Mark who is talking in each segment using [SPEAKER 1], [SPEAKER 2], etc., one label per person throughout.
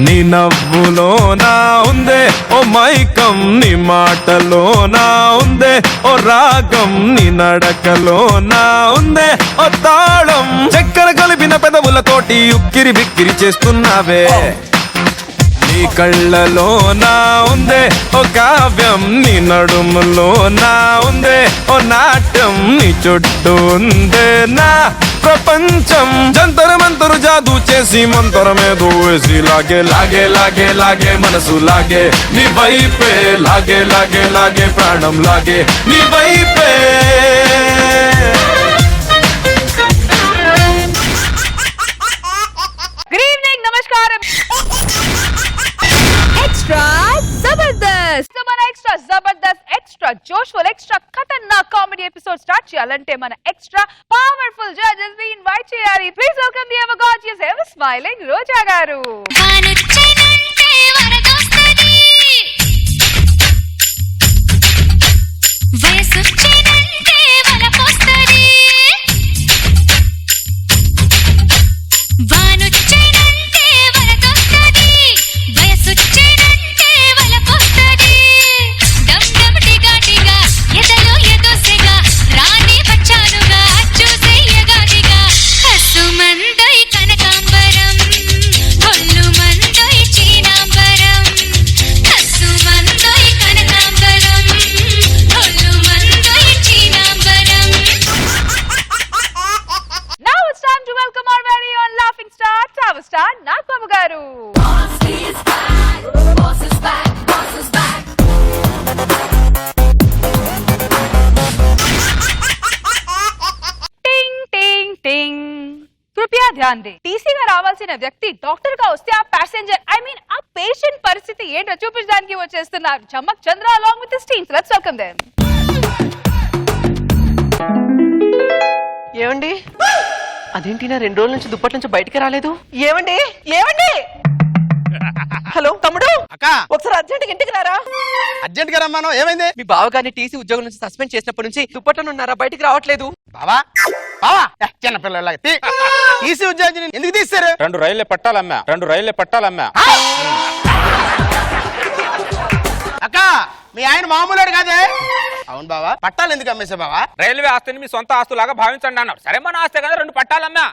[SPEAKER 1] నీ నవ్వులోనా ఉందే ఓ మైకం, నీ మాటలోనా ఉందే ఓ రాగం, నీ నడకలోనా ఉందే ఓ తాళం. చక్కెర కలిపిన పెదవులతోటి ఉక్కిరి బిక్కిరి చేస్తున్నావే. నీ కళ్ళలోనా ఉందే ఓ కావ్యం, నీ నడుములోనా ఉందే ఓ నాట్యం, నీ చుట్టూ ఉందే నా ప్రపంచం. జంతర మంతరు జాదూ చేసి మంతరమేదో వేసి లాగే లాగే లాగే లాగే మనసు లాగే నీ వైపే, లాగే లాగే లాగే ప్రాణం లాగే నీ వైపే.
[SPEAKER 2] గుడ్ ఈవినింగ్, నమస్కారం. ఎక్స్ట్రా జబర్దస్త్, మన ఎక్స్ట్రా జబర్దస్త్, ఎక్స్ట్రా జోష్ఫుల్, ఎక్స్ట్రా ఖతర్నాక్ కామెడీ ఎపిసోడ్ స్టార్ట్ చేయాలంటే మన ఎక్స్ట్రా పవర్ఫుల్ జడ్జెస్ ని ఇన్వైట్ చేయాలి. Please welcome the ever gorgeous, ever smiling Roja garu. టీసీగా రావాల్సిన వ్యక్తి డాక్టర్ గా వస్తే ఆ ప్యాసింజర్ ఆ పేషెంట్ పరిస్థితి ఏంటో చూపించడానికి వచ్చేస్తున్నారు చమ్మక్ చంద్ర along with his team. Let's welcome them.
[SPEAKER 3] ఏమండి, అదేంటి నా 2 రోజుల నుంచి దుప్పటి నుంచి బయటికి రాలేదు? ఏమండి ఏమండి, హలో తమ్ముడు,
[SPEAKER 4] అక్క
[SPEAKER 3] ఒకసారి అర్జెంట్ ఇంటికి రారా.
[SPEAKER 4] అర్జెంట్ గా రమ్మాను. ఏమైంది?
[SPEAKER 3] మీ బావగారిని టీసీ ఉద్యోగం నుంచి సస్పెండ్ చేసినప్పటి నుంచి దుప్పట్లో ఉన్నారా, బయటికి రావట్లేదు.
[SPEAKER 4] బావా బావా చిన్న పిల్లలాగా తీసి ఉద్యోగం ఎందుకు తీస్తారు?
[SPEAKER 5] 2 రైళ్లే పట్టాలమ్మా, 2 రైళ్లే పట్టాలమ్మా.
[SPEAKER 4] అక్క మీ ఆయన మామూలు కాదే. అవును బావా, పట్టాలు ఎందుకు అమ్మేసా బావా?
[SPEAKER 5] రైల్వే ఆస్తిని మీ సొంత ఆస్తులాగా భావించండి అన్నారు. సరే మన ఆస్తే కదా 2 పట్టాలమ్మా.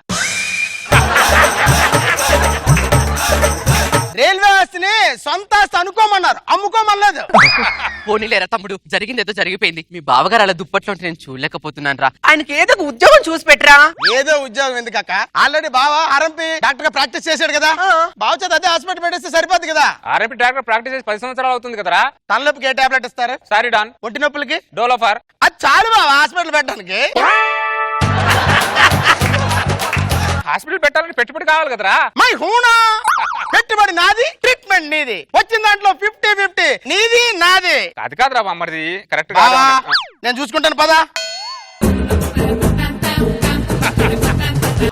[SPEAKER 4] రైల్వే ఆస్తిని సొంత ఆస్తి అనుకోమన్నారు, అమ్ముకోమనలేదు.
[SPEAKER 3] పోనీలేరా తమ్ముడు, జరిగింది ఏదో జరిగిపోయింది. మీ బావగారు అలా దుప్పట్లో ఉంటే నేను చూడలేకపోతున్నాను రా. ఆయనకి ఏదో ఒక ఉద్యోగం చూసి పెట్టరా.
[SPEAKER 4] ఏదో ఉద్యోగం ఎందుకు అక్క? ఆల్రెడీ బావా ఆర్ఎంపీ డాక్టర్ గా ప్రాక్టీస్ చేశాడు కదా. బావ చేత అదే హాస్పిటల్ పెట్టేస్తే సరిపోద్ది కదా.
[SPEAKER 5] ఆర్ఎంపీ డాక్టర్ ప్రాక్టీస్ చేసి 10 సంవత్సరాలు అవుతుంది కదరా.
[SPEAKER 4] తలనొప్పికి ఏ టాబ్లెట్ ఇస్తారు?
[SPEAKER 5] సారిడాన్.
[SPEAKER 4] ఒంటి నొప్పులకి
[SPEAKER 5] డోలోఫార్.
[SPEAKER 4] అది చాలు బావా హాస్పిటల్ పెట్టడానికి.
[SPEAKER 5] హాస్పిటల్ పెట్టాలని పెట్టుబడి కావాలి కదరా.
[SPEAKER 4] మై హూనా, పెట్టుబడి నాది, ట్రీట్మెంట్ నీది. వచ్చిన దాంట్లో 50-50 నీది నాది.
[SPEAKER 5] అది కాదురా మమ్మది, కరెక్ట్
[SPEAKER 4] బావా
[SPEAKER 5] కాదు.
[SPEAKER 4] నేను చూసుకుంటాను పదా.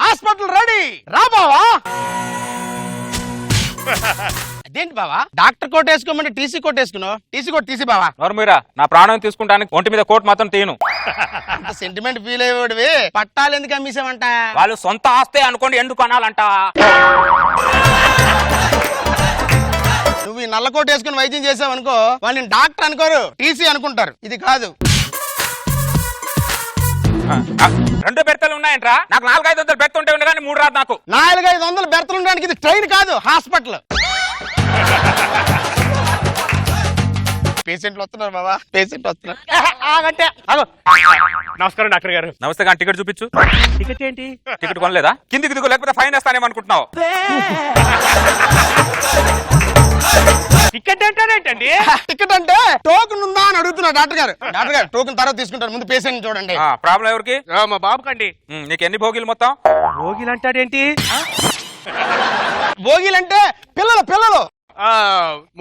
[SPEAKER 4] హాస్పిటల్ రెడీ రా బావా. అదేంటి బావా డాక్టర్ కోట్ వేసుకోమంటే టీసీ కోట్ వేసుకున్నావు? టీసీ కోట్ తీసి బావా.
[SPEAKER 5] నోర్మీరా, నా ప్రాణం తీసుకుంటానికి ఒంటి మీద కోట్ మాత్రం తీను.
[SPEAKER 4] అంత సెంటిమెంట్ ఫీల్ అయ్యేవాడివి పట్టాలు ఎందుకు అమ్మేసావంట?
[SPEAKER 5] వాళ్ళు సొంత ఆస్తే అనుకోండి, ఎందుకు అనాలంట?
[SPEAKER 4] నువ్వు ఈ నల్ల కోట్ వేసుకుని వైద్యం చేసావు అనుకో, వాళ్ళని డాక్టర్ అనుకోరు, టీసీ అనుకుంటారు. ఇది కాదు.
[SPEAKER 5] 2 బెర్తలు ఉన్నాయంట్రా. నాకు 400-500 బెర్త్ ఉంటే ఉండే కానీ 3 రాదు నాకు.
[SPEAKER 4] 400-500 బెర్తలు ఉండడానికి ఇది ట్రైన్ కాదు, హాస్పిటల్. పేషెంట్లు వస్తున్నారు బాబా, పేషెంట్ వస్తున్నారు. ఆగంటే
[SPEAKER 5] నమస్కారం డాక్టర్ గారు. నమస్తే గారు, టికెట్ చూపించు.
[SPEAKER 3] టికెట్ ఏంటి?
[SPEAKER 5] టికెట్ కొనలేదా? కిందికి దిగు, లేకపోతే ఫైన్ వేస్తానేమనుకుంటున్నావు.
[SPEAKER 4] టికెట్ ఏంటండి? టికెట్ అంటే టోకెన్ ఉందా అని అడుగుతున్నా డాక్టర్ గారు. డాక్టర్ గారు టోకెన్ తర్వాత తీసుకుంటారు, ముందు పేషెంట్ చూడండి.
[SPEAKER 5] ప్రాబ్లం ఎవరికి?
[SPEAKER 4] మా బాబు కండి.
[SPEAKER 5] నీకు ఎన్ని భోగిలు మొత్తం?
[SPEAKER 4] భోగిలు అంటాడేంటి? భోగిలంటే పిల్లలు పిల్లలు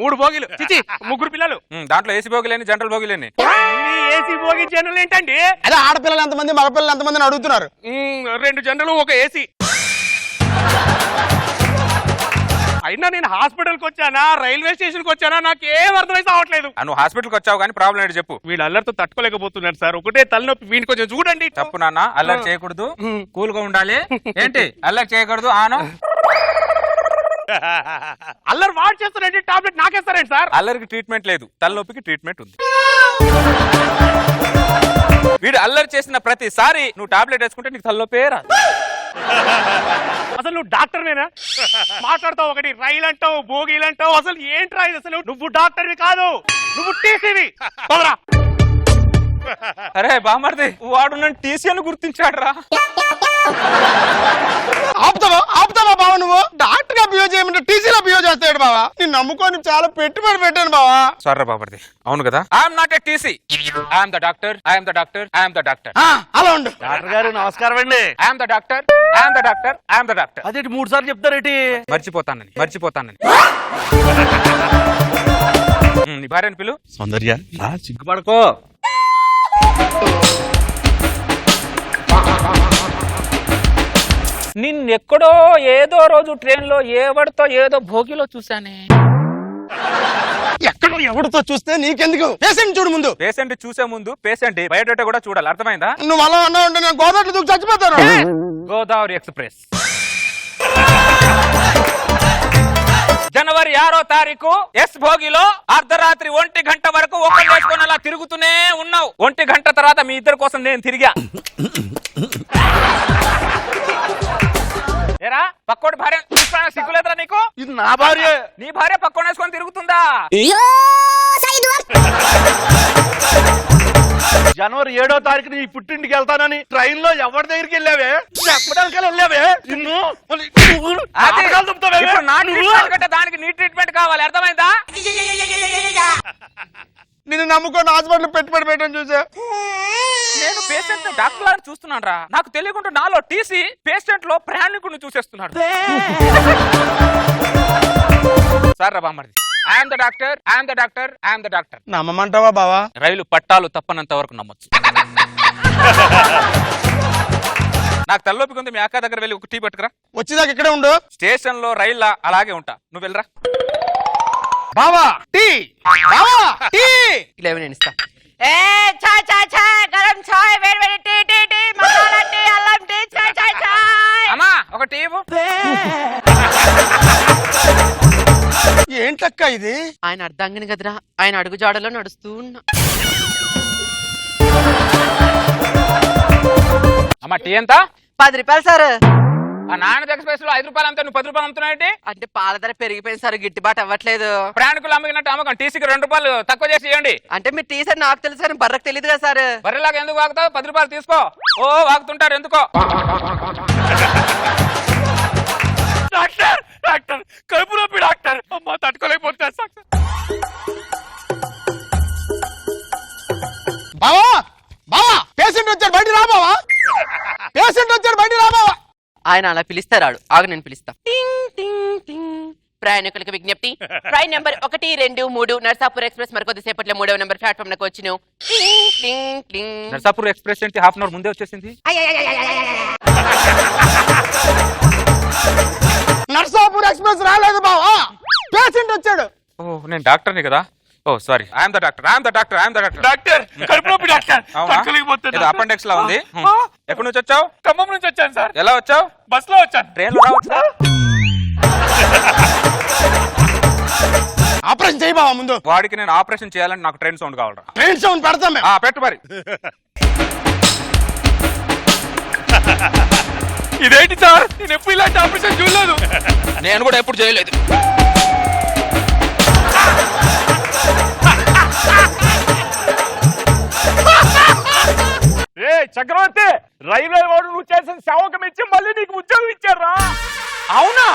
[SPEAKER 6] 3 భోగిలు, చిచి 3 పిల్లలు.
[SPEAKER 5] దాంట్లో ఏసీ భోగిలేని, జనరల్ భోగిలేని.
[SPEAKER 6] ఏసీ భోగి జనరల్ ఏంటండి?
[SPEAKER 4] అదే ఆడపిల్లలు ఎంతమంది మగపిల్లలు ఎంతమంది అని అడుగుతున్నారు.
[SPEAKER 6] 2 జనరల్, 1 ఏసీ. అయినా నేను హాస్పిటల్కి వచ్చానా, రైల్వే స్టేషన్ కి వచ్చానా, నాకేం అర్థమైతే అవట్లేదు.
[SPEAKER 5] నువ్వు హాస్పిటల్కి వచ్చావు కానీ ప్రాబ్లం ఏంటి చెప్పు.
[SPEAKER 6] వీళ్ళు అల్లరితో తట్టుకోలేకపోతున్నారు సార్. ఒకటే తలనొప్పి, వీడిని కొంచెం చూడండి.
[SPEAKER 5] తప్పు నాన్న, అల్లరి చేయకూడదు, కూల్ గా ఉండాలి. ఏంటి అల్లరి చేయకూడదు? ఆను
[SPEAKER 6] అల్లరి వాడు చేస్తారండి, టాబ్లెట్ నాకేస్తారండి సార్?
[SPEAKER 5] అల్లరికి ట్రీట్మెంట్ లేదు, తలనొప్పికి ట్రీట్మెంట్ ఉంది. వీడు అల్లరి చేసిన ప్రతిసారి నువ్వు టాబ్లెట్ వేసుకుంటే నీకు తలనొప్పే రాదు.
[SPEAKER 6] అసలు నువ్వు డాక్టర్వేనా? మాట్లాడతావు ఒకటి, రైలు అంటావు, భోగిలు అంటావు, అసలు ఏంట్రా ఇది? అసలు నువ్వు డాక్టర్వి కాదు, నువ్వు టీసీవి. పదరా.
[SPEAKER 5] అరే బామర్ది, వాడు నన్ను టీసీ అని గుర్తించాడు రా.
[SPEAKER 4] ఆపుతావా బావ? నువ్వు డాక్టర్ గా బిహేవ్ చేయమంటే టీసీలో బిహేవ్ చేస్తాడు బావా. నేను నమ్ముకొని చాలా పెట్టుబడి పెట్టాను బావా.
[SPEAKER 5] సరే బామర్ది, అవును కదా, I'm not a TC, I'm the doctor, I'm the doctor, I'm the doctor.
[SPEAKER 4] అలా ఉండు.
[SPEAKER 6] డాక్టర్ గారు నమస్కారం అండి.
[SPEAKER 5] I'm the doctor, I'm the doctor, I'm the doctor.
[SPEAKER 6] అదేంటి 3 సార్లు చెప్తారేంటి?
[SPEAKER 5] మర్చిపోతానని. నీ భార్యని పిలు.
[SPEAKER 6] సౌందర్య సిగ్గుపడుకో.
[SPEAKER 5] నిన్నెక్కడో ఏదో రోజు ట్రైన్ లో ఎవడితో ఏదో భోగిలో చూసానే.
[SPEAKER 4] ఎక్కడో ఎవరితో చూస్తే నీకెందుకు? పేషెంట్ చూడు ముందు.
[SPEAKER 5] పేషెంట్ చూసే ముందు పేషెంట్ బయోడేటా కూడా చూడాలి, అర్థమైందా?
[SPEAKER 4] నువ్వు అలా అన్నావు అంటే నేను గోదావరి దూకి చచ్చిపోతాను.
[SPEAKER 5] గోదావరి ఎక్స్ప్రెస్ జనవరి 6వ తారీఖు ఎస్ భోగిలో అర్ధరాత్రి 1 గంట వరకు ఒకటి వేసుకొని అలా తిరుగుతూనే ఉన్నావు. 1 గంట తర్వాత మీ ఇద్దరి కోసం నేను తిరిగా. ఏరా పక్కోడి భార్య సిగ్గులేదురా నీకు?
[SPEAKER 6] ఇది నా భార్య.
[SPEAKER 5] నీ భార్య పక్కోడు వేసుకొని తిరుగుతుందా?
[SPEAKER 6] జనవరి 7వ తారీఖున నీ పుట్టింటికి వెళ్తానని ట్రైన్ లో ఎవరి దగ్గరికి వెళ్ళావే? చెప్పడానికి వెళ్ళావే?
[SPEAKER 5] ఇప్పుడు నా ట్రీట్మెంట్ కంటే దానికి నీ ట్రీట్మెంట్ కావాలి, అర్థమైందా?
[SPEAKER 4] నిన్ను నమ్ముకొని హాస్పిటల్ పెట్టుబడి పెట్టని చూసా.
[SPEAKER 5] నేను పేషెంట్ డాక్టర్ లాగా చూస్తున్నాను రా. నాకు తెలియకుండా నాలో టీసీ పేషెంట్ లో ప్రయాణికుడిని చూసేస్తున్నాడు. సార్ రా బామ్మర్ది, I'm the doctor, I'm the doctor, I'm the doctor.
[SPEAKER 4] నమ్మమంటావా బావా?
[SPEAKER 5] రైలు పట్టాలు తప్పనంత వరకు నమ్మొచ్చు. నాకు తలలోపి కొంత మీ అక్క దగ్గర వెళ్ళి ఒక టీ పట్టుకురా.
[SPEAKER 4] వచ్చేదాకా ఇక్కడే ఉండు.
[SPEAKER 5] స్టేషన్ లో రైల్లా అలాగే ఉంటా, నువ్వు వెళ్ళరా.
[SPEAKER 4] బావా టీ, బావా టీ.
[SPEAKER 3] ఇలా నేను ఇస్తా. ఏ చాయ్ చాయ్ చాయ్, గరం చాయ్, వేడి వేడి టీ టీ టీ, మసాలా టీ, అల్లం టీ, చాయ్ చాయ్ చాయ్.
[SPEAKER 5] అమ్మా ఒక టీ ఇవ్వు.
[SPEAKER 4] ఏంటక్క ఇది?
[SPEAKER 3] ఆయన అర్ధాంగిని కదరా, ఆయన అడుగు జాడలో నడుస్తూ ఉన్నా.
[SPEAKER 5] అమ్మా టీ ఎంత?
[SPEAKER 3] 10 రూపాయలు సార్.
[SPEAKER 5] ఆ నాన్న ఎక్స్ప్రెస్ లో 5 రూపాయలు అమ్ముతా, నువ్వు 10 రూపాయలు అమ్ముతున్నావు.
[SPEAKER 3] అంటే పాల ధర పెరిగిపోయింది సార్, గిట్టుబాటు అవ్వట్లేదు.
[SPEAKER 5] ప్రయాణికులు అమ్మినట్టు అమ్మకం, టీసీకి 2 రూపాయలు తక్కువ చేసి ఇవ్వండి.
[SPEAKER 3] అంటే మీరు టీ సార్ నాకు తెలుసు సార్, బర్రకు తెలియదు కదా సార్.
[SPEAKER 5] బర్రెలాగా ఎందుకు వాగుతావు? 10 రూపాయలు తీసుకో. ఓ వాగుతుంటారు ఎందుకో.
[SPEAKER 6] డాక్టర్ డాక్టర్ కడుపు నొప్పి డాక్టర్. అమ్మ తట్టుకోలేకపోతున్నా సార్.
[SPEAKER 4] బావా బావా, పేషెంట్ వచ్చాడు బయట రా బావా. పేషెంట్ వచ్చాడు బయట రా బావా.
[SPEAKER 3] ఆయన అలా పిలుస్తారు, ఆగు నేను పిలుస్తా. టింగ్ టింగ్ టింగ్. ప్రయాణికులకు విజ్ఞప్తి, ట్రైన్ నెంబర్ 1, 2, 3 నర్సాపూర్ ఎక్స్ప్రెస్ మరికొద్దిసేపట్లో 3వ నెంబర్ ప్లాట్ఫామ్ లకు వచ్చును.
[SPEAKER 5] నర్సాపూర్ ఎక్స్ప్రెస్ ఏంటి హాఫ్ అన్ అవర్ ముందే వచ్చేసింది?
[SPEAKER 4] నర్సాపూర్ ఎక్స్ప్రెస్ రాలేదు బావా, పేషెంట్ వచ్చాడు.
[SPEAKER 5] ఓ నేను డాక్టర్ని కదా. ఓ sorry, I'm the doctor, I'm the doctor, I'm the doctor.
[SPEAKER 6] Doctor కడుపు నొప్పి డాక్టర్. తట్టుకోలేకపోతున్నా.
[SPEAKER 5] అపెండిక్స్ లా ఉంది. ఎక్కడి నుంచి వచ్చావు?
[SPEAKER 6] ఖమ్మం నుంచి వచ్చాను సార్.
[SPEAKER 5] ఎలా వచ్చావు?
[SPEAKER 6] బస్ లో వచ్చాను.
[SPEAKER 5] ట్రైన్ లో రావచ్చు.
[SPEAKER 4] ఆపరేషన్ చేయి బావా ముందు.
[SPEAKER 5] వాడికి నేను ఆపరేషన్ చేయాలంటే నాకు ట్రైన్ సౌండ్ కావాలరా.
[SPEAKER 4] ట్రైన్ సౌండ్ పెడతాం మేము.
[SPEAKER 5] పెట్టు మరి.
[SPEAKER 6] ఇదేంటి సార్, నేను ఎప్పుడు ఇలాంటి ఆపరేషన్ చూడలేదు.
[SPEAKER 5] నేను కూడా ఎప్పుడు చేయలేదు.
[SPEAKER 6] ఏ చక్రవర్తి, రైల్వే వాడు నువ్వు చేసిన సేవకం ఇచ్చి మళ్ళీ నీకు ఉద్యోగం ఇచ్చారా?
[SPEAKER 5] అవునా?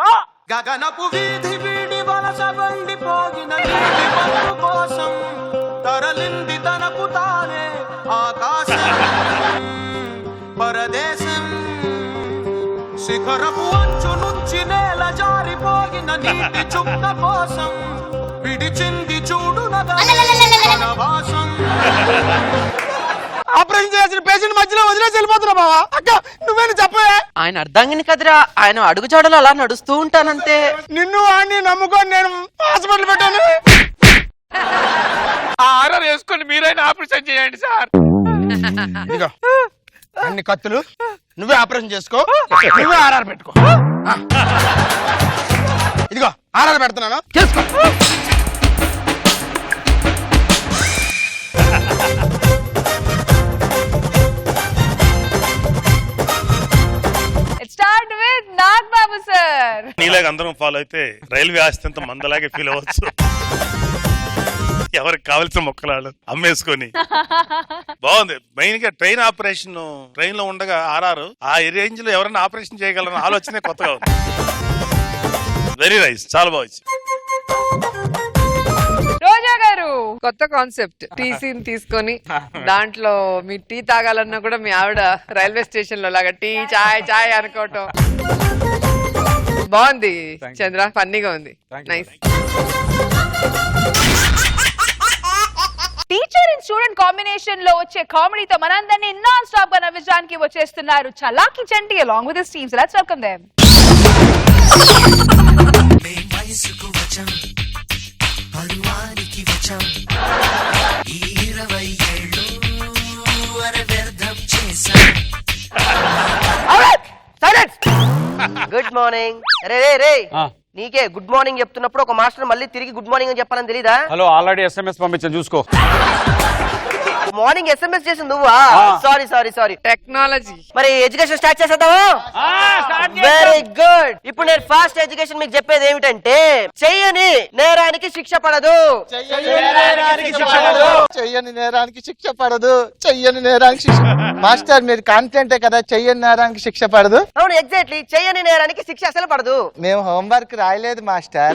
[SPEAKER 6] రా.
[SPEAKER 7] గగనపు వీధి వీడి వలస వండిపోగిన నీటి పప్పు కోసం తరలింది తనకు తానే ఆకాశం పరదేశం. శిఖరపు అంచు నుంచి నేల జారిపోగిన నీటి చుక్క కోసం విడిచింది చూడు నగవాసం.
[SPEAKER 4] ఆపరేషన్ చేయాల్సిన పేషెంట్ మధ్యలో వదిలేసి వెళ్ళిపోతున్నా బావా. అక్క నువ్వేనా చెప్పే?
[SPEAKER 3] ఆయన అర్ధాంగిని కదరా, ఆయన అడుగు జాడలో అలా నడుస్తూ ఉంటానంతే.
[SPEAKER 4] నిన్ను వాడిని నమ్ముకొని నేను హాస్పిటల్ పెట్టాను.
[SPEAKER 6] ఆర్డర్ వేసుకొని మీరైనా ఆపరేషన్ చేయండి సార్.
[SPEAKER 4] ఇదిగో అన్ని కత్తులు, నువ్వే ఆపరేషన్ చేసుకో, నువ్వే ఆర్ఆర్ పెట్టుకో. ఇదిగో ఆర్డర్ పెడుతున్నాను.
[SPEAKER 2] Start with Nag Babu sir.
[SPEAKER 8] నీలాగా అందరం ఫాలో అయితే రైల్వే ఆస్తి మందలాగే ఫీల్ అవ్వచ్చు. ఎవరికి కావాల్సిన మొక్కలాడు అమ్మేసుకొని. బాగుంది. మెయిన్ గా ట్రైన్ ఆపరేషన్, ట్రైన్ లో ఉండగా ఆర్ఆర్ ఆ రేంజ్ లో ఎవరైనా ఆపరేషన్ చేయగలరన్న ఆలోచనే కొత్తగా ఉంది. వెరీ నైస్, చాలా బాగుంది.
[SPEAKER 2] రోజా గారు
[SPEAKER 9] కొత్త కాన్సెప్ట్. టీసీని తీసుకొని దాంట్లో మీ టీ తాగాలన్నా కూడా మీ ఆవిడ రైల్వే స్టేషన్ లో లాగా టీ చాయ్ చాయ్ అనుకోవటం బాగుంది. చంద్ర ఫన్నీగా ఉంది. Nice.
[SPEAKER 2] Teacher and student combination లో వచ్చే కామెడీతో మనందరినీ నాన్ స్టాప్ గా నవ్వించడానికి వచ్చేస్తున్నారు Chalaki Chanti along with his teams. Let's welcome them.
[SPEAKER 10] Good morning. రే రే రే నీకే గుడ్ మార్నింగ్ చెప్తున్నప్పుడు ఒక మాస్టర్ మళ్ళీ తిరిగి గుడ్ మార్నింగ్ అని చెప్పాలని తెలీదా?
[SPEAKER 6] హలో, ఆల్రెడీ SMS పంపించాను చూసుకో.
[SPEAKER 10] మార్నింగ్ SMS చేసింది నువ్వా? Sorry sorry sorry.
[SPEAKER 9] టెక్నాలజీ.
[SPEAKER 10] మరి ఎడ్యుకేషన్ స్టార్ట్ చేసేద్దామా? Very good. ఇప్పుడు నేను ఫాస్ట్ ఎడ్యుకేషన్ మీకు చెప్పేది ఏమిటంటే, చెయ్యని నేరానికి శిక్ష పడదు.
[SPEAKER 4] చెయ్యని నేరానికి శిక్ష పడదు. చెయ్యని నేరానికి శిక్ష. మాస్టర్ మీరు కాన్ఫిడెంటే కదా, చెయ్యని నేరానికి శిక్ష పడదు?
[SPEAKER 10] అవును, ఎగ్జాక్ట్లీ. చెయ్యని నేరానికి శిక్ష అసలు పడదు.
[SPEAKER 4] మేము హోంవర్క్ రాయలేదు మాస్టర్.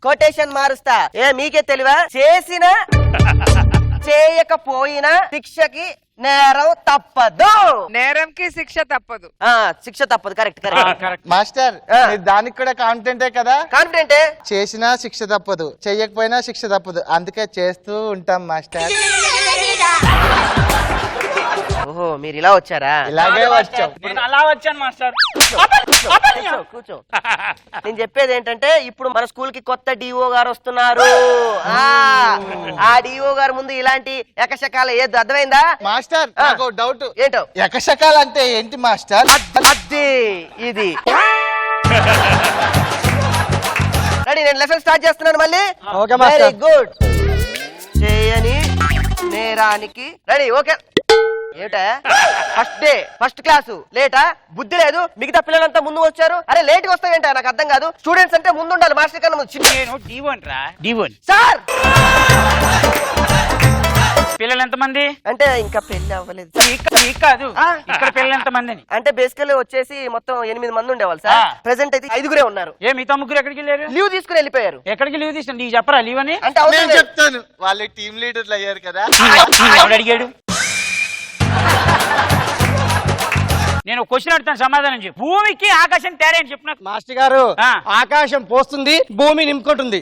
[SPEAKER 10] కొటేషన్ మారుస్తా. మీకే తెలివా? చేసిన చేయకపోయినా శిక్షకి నేరం తప్పదు.
[SPEAKER 9] నేరంకి శిక్ష తప్పదు.
[SPEAKER 10] శిక్ష తప్పదు. Correct correct.
[SPEAKER 4] మాస్టర్ మీరు దానికి కూడా కాన్ఫిడెంటే కదా?
[SPEAKER 10] కాన్ఫిడెంటే.
[SPEAKER 4] చేసినా శిక్ష తప్పదు, చెయ్యకపోయినా శిక్ష తప్పదు, అందుకే చేస్తూ ఉంటాం మాస్టర్.
[SPEAKER 10] ఓహో, మీరు ఇలా వచ్చారా?
[SPEAKER 4] ఇలాగే వచ్చాం.
[SPEAKER 5] అలా వచ్చాను మాస్టర్.
[SPEAKER 10] కూర్చో. నేను చెప్పేది ఏంటంటే, ఇప్పుడు మన స్కూల్ కి కొత్త డిఓ గారు వస్తున్నారు. ఆ డిఓ గారు ముందు ఇలాంటి ఎకశకాల ఏది అర్థమైందా?
[SPEAKER 4] మాస్టర్ నాకు డౌట్.
[SPEAKER 10] ఏంటో?
[SPEAKER 4] ఎకశకాలు అంటే ఏంటి మాస్టర్?
[SPEAKER 10] అది ఇది. రెడీ, నేను లెసన్ స్టార్ట్ చేస్తున్నాను మళ్ళీ.
[SPEAKER 4] Okay master.
[SPEAKER 10] Very good. చేయని నేరానికి రెడీ. ఓకే. ఏటా ఫస్ట్ డే ఫస్ట్ క్లాసు లేటా? బుద్ధి లేదు. మిగతా పిల్లలంతా ముందు వచ్చారు. అరే లేట్ వస్తావేంటా? నాకు అర్థం కాదు. స్టూడెంట్స్ అంటే ముందు ఉండాలి, మాస్టర్ కన్నా ముందు. సార్
[SPEAKER 5] పిల్లలు ఎంతమంది
[SPEAKER 10] అంటే ఇంకా పెళ్లి అవ్వలేదు
[SPEAKER 5] కాదు, ఇక్కడ పిల్లలు ఎంతమంది?
[SPEAKER 10] అంటే బేసికల్లీ వచ్చేసి మొత్తం 8 మంది ఉండేవాళ్ళు సార్. ప్రెసెంట్ అయితే 5గురే ఉన్నారు.
[SPEAKER 5] ఏ మిగతా ముగ్గురు ఎక్కడికి వెళ్ళారు?
[SPEAKER 10] లీవ్ తీసుకుని వెళ్ళిపోయారు.
[SPEAKER 5] ఎక్కడికి లీవ్ తీసుకుని నీకు చెప్పరా లీవ్ అని?
[SPEAKER 10] అంటే అవసరం లేదు.
[SPEAKER 4] చెప్తాను, వాళ్ళు టీమ్ లీడర్లు అయ్యారు కదా.
[SPEAKER 5] ఎవడు అడిగాడు? నేను క్వశ్చన్ అడుగుతాను, సమాధానం చెప్పు. భూమికి ఆకాశం తేడా అని చెప్పు నాకు.
[SPEAKER 4] మాస్టర్ గారు ఆకాశం పోస్తుంది, భూమి నింపుకుంటుంది.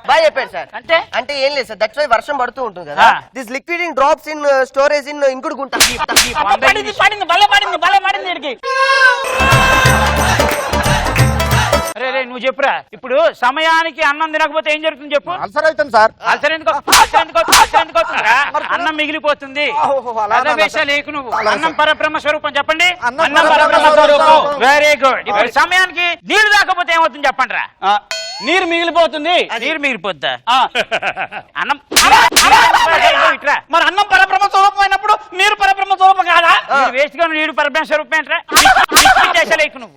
[SPEAKER 10] బాగా చెప్పాడు సార్.
[SPEAKER 5] అంటే
[SPEAKER 10] అంటే ఏం లేదు సార్, దట్స్ వై వర్షం పడుతూ ఉంటుంది కదా. This liquid in drops in storage in ఇంకుడు గుంట.
[SPEAKER 5] పడింది భలే పడింది వీడికి. అరే రే నువ్వు చెప్పురా. ఇప్పుడు సమయానికి అన్నం తినకపోతే ఏం జరుగుతుంది చెప్పు?
[SPEAKER 4] అల్సర్ అవుతుంది సార్.
[SPEAKER 5] అల్సర్ ఎందుకు అవుతుందిరా? అన్నం మిగిలిపోతుంది. లేకు నువ్వు. అన్నం పరబ్రహ్మ స్వరూపం చెప్పండి. అన్నం పరబ్రహ్మ స్వరూపం. Very good. ఇప్పుడు సమయానికి నీళ్లు తాకపోతే ఏమవుతుంది చెప్పండి రా? నీరు మిగిలిపోతుంది. నీరు మిగిలిపోద్దా? అన్నం ఇట్రా. మరి అన్నం పరబ్రహ్మ స్వరూపం అయినప్పుడు నీరు పరబ్రహ్మ స్వరూపం కాదా? వేస్ట్ గా నీరు పరబ్రహ్మ స్వరూపం ఏంట్రా? లేకు నువ్వు.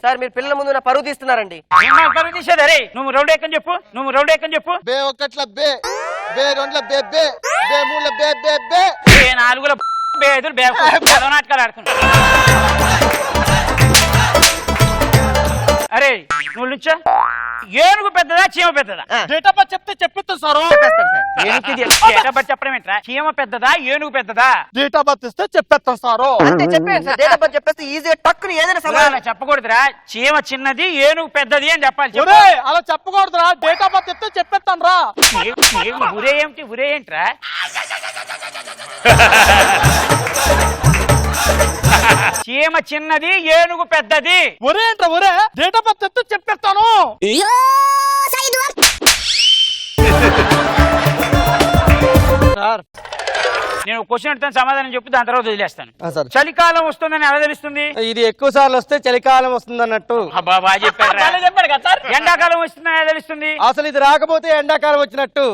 [SPEAKER 10] సార్ మీరు పిల్లల ముందు నా పరువు తీస్తున్నారండి.
[SPEAKER 5] పరువు తీసేది. అరే నువ్వు రౌండ్ ఎక్కని చెప్పు. నువ్వు రౌండ్ ఎక్కని చెప్పు.
[SPEAKER 4] బే ఒకట్ల బే, బే రెండ్ల బే బే, బే మూల బే బే బే,
[SPEAKER 5] బే నాలుగుల బేదులు బే నాటకాలు ఆడుతున్నా. అరే నువ్వు నుంచో. ఏనుగు పెద్దదా చీమ పెద్దదా?
[SPEAKER 6] డేట్ ఆఫ్ బర్త్ చెప్తే చెప్పిస్తాను సార్.
[SPEAKER 5] డేట్ ఆఫ్ బర్త్ చెప్పడం ఏంట్రా? చీమ పెద్దదా ఏనుగు పెద్దదా?
[SPEAKER 6] డేట్ ఆఫ్ బర్త్ ఇస్తే చెప్పేస్తాను సార్.
[SPEAKER 10] అంటే చెప్పాను సార్, డేట్ ఆఫ్ బర్త్ చెప్పేస్తే ఈజీగా టక్కుని ఏదైనా సమాధానం
[SPEAKER 5] చెప్పకూడదురా. చీమ చిన్నది ఏనుగు పెద్దది అని చెప్పాలి.
[SPEAKER 6] అలా చెప్పకూడదురా. డేట్ ఆఫ్ బర్త్ చెప్తే చెప్పేస్తాను రా.
[SPEAKER 5] ఉరే ఏమిటి? ఉరే ఏంట్రా? చీమ చిన్నది ఏనుగు పెద్దది.
[SPEAKER 6] ఒరే ఏంట్రా ఒరే? డేట్ ఆఫ్ బర్త్ చెప్తే చెప్పేస్తాను.
[SPEAKER 4] సార్
[SPEAKER 5] నేను క్వశ్చన్ అడుగుతాను, సమాధానం చెప్పు, దాని తర్వాత వదిలేస్తాను.
[SPEAKER 10] సార్
[SPEAKER 5] చలికాలం వస్తుందని ఎలా తెలుస్తుంది?
[SPEAKER 10] ఇది ఎక్కువ సార్లు వస్తే చలికాలం వస్తుంది అన్నట్టు.
[SPEAKER 5] అబ్బా, బాగా చెప్పారు. ఎండాకాలం వస్తుందని ఎలా తెలుస్తుంది?
[SPEAKER 10] అసలు ఇది రాకపోతే ఎండాకాలం వచ్చినట్టు.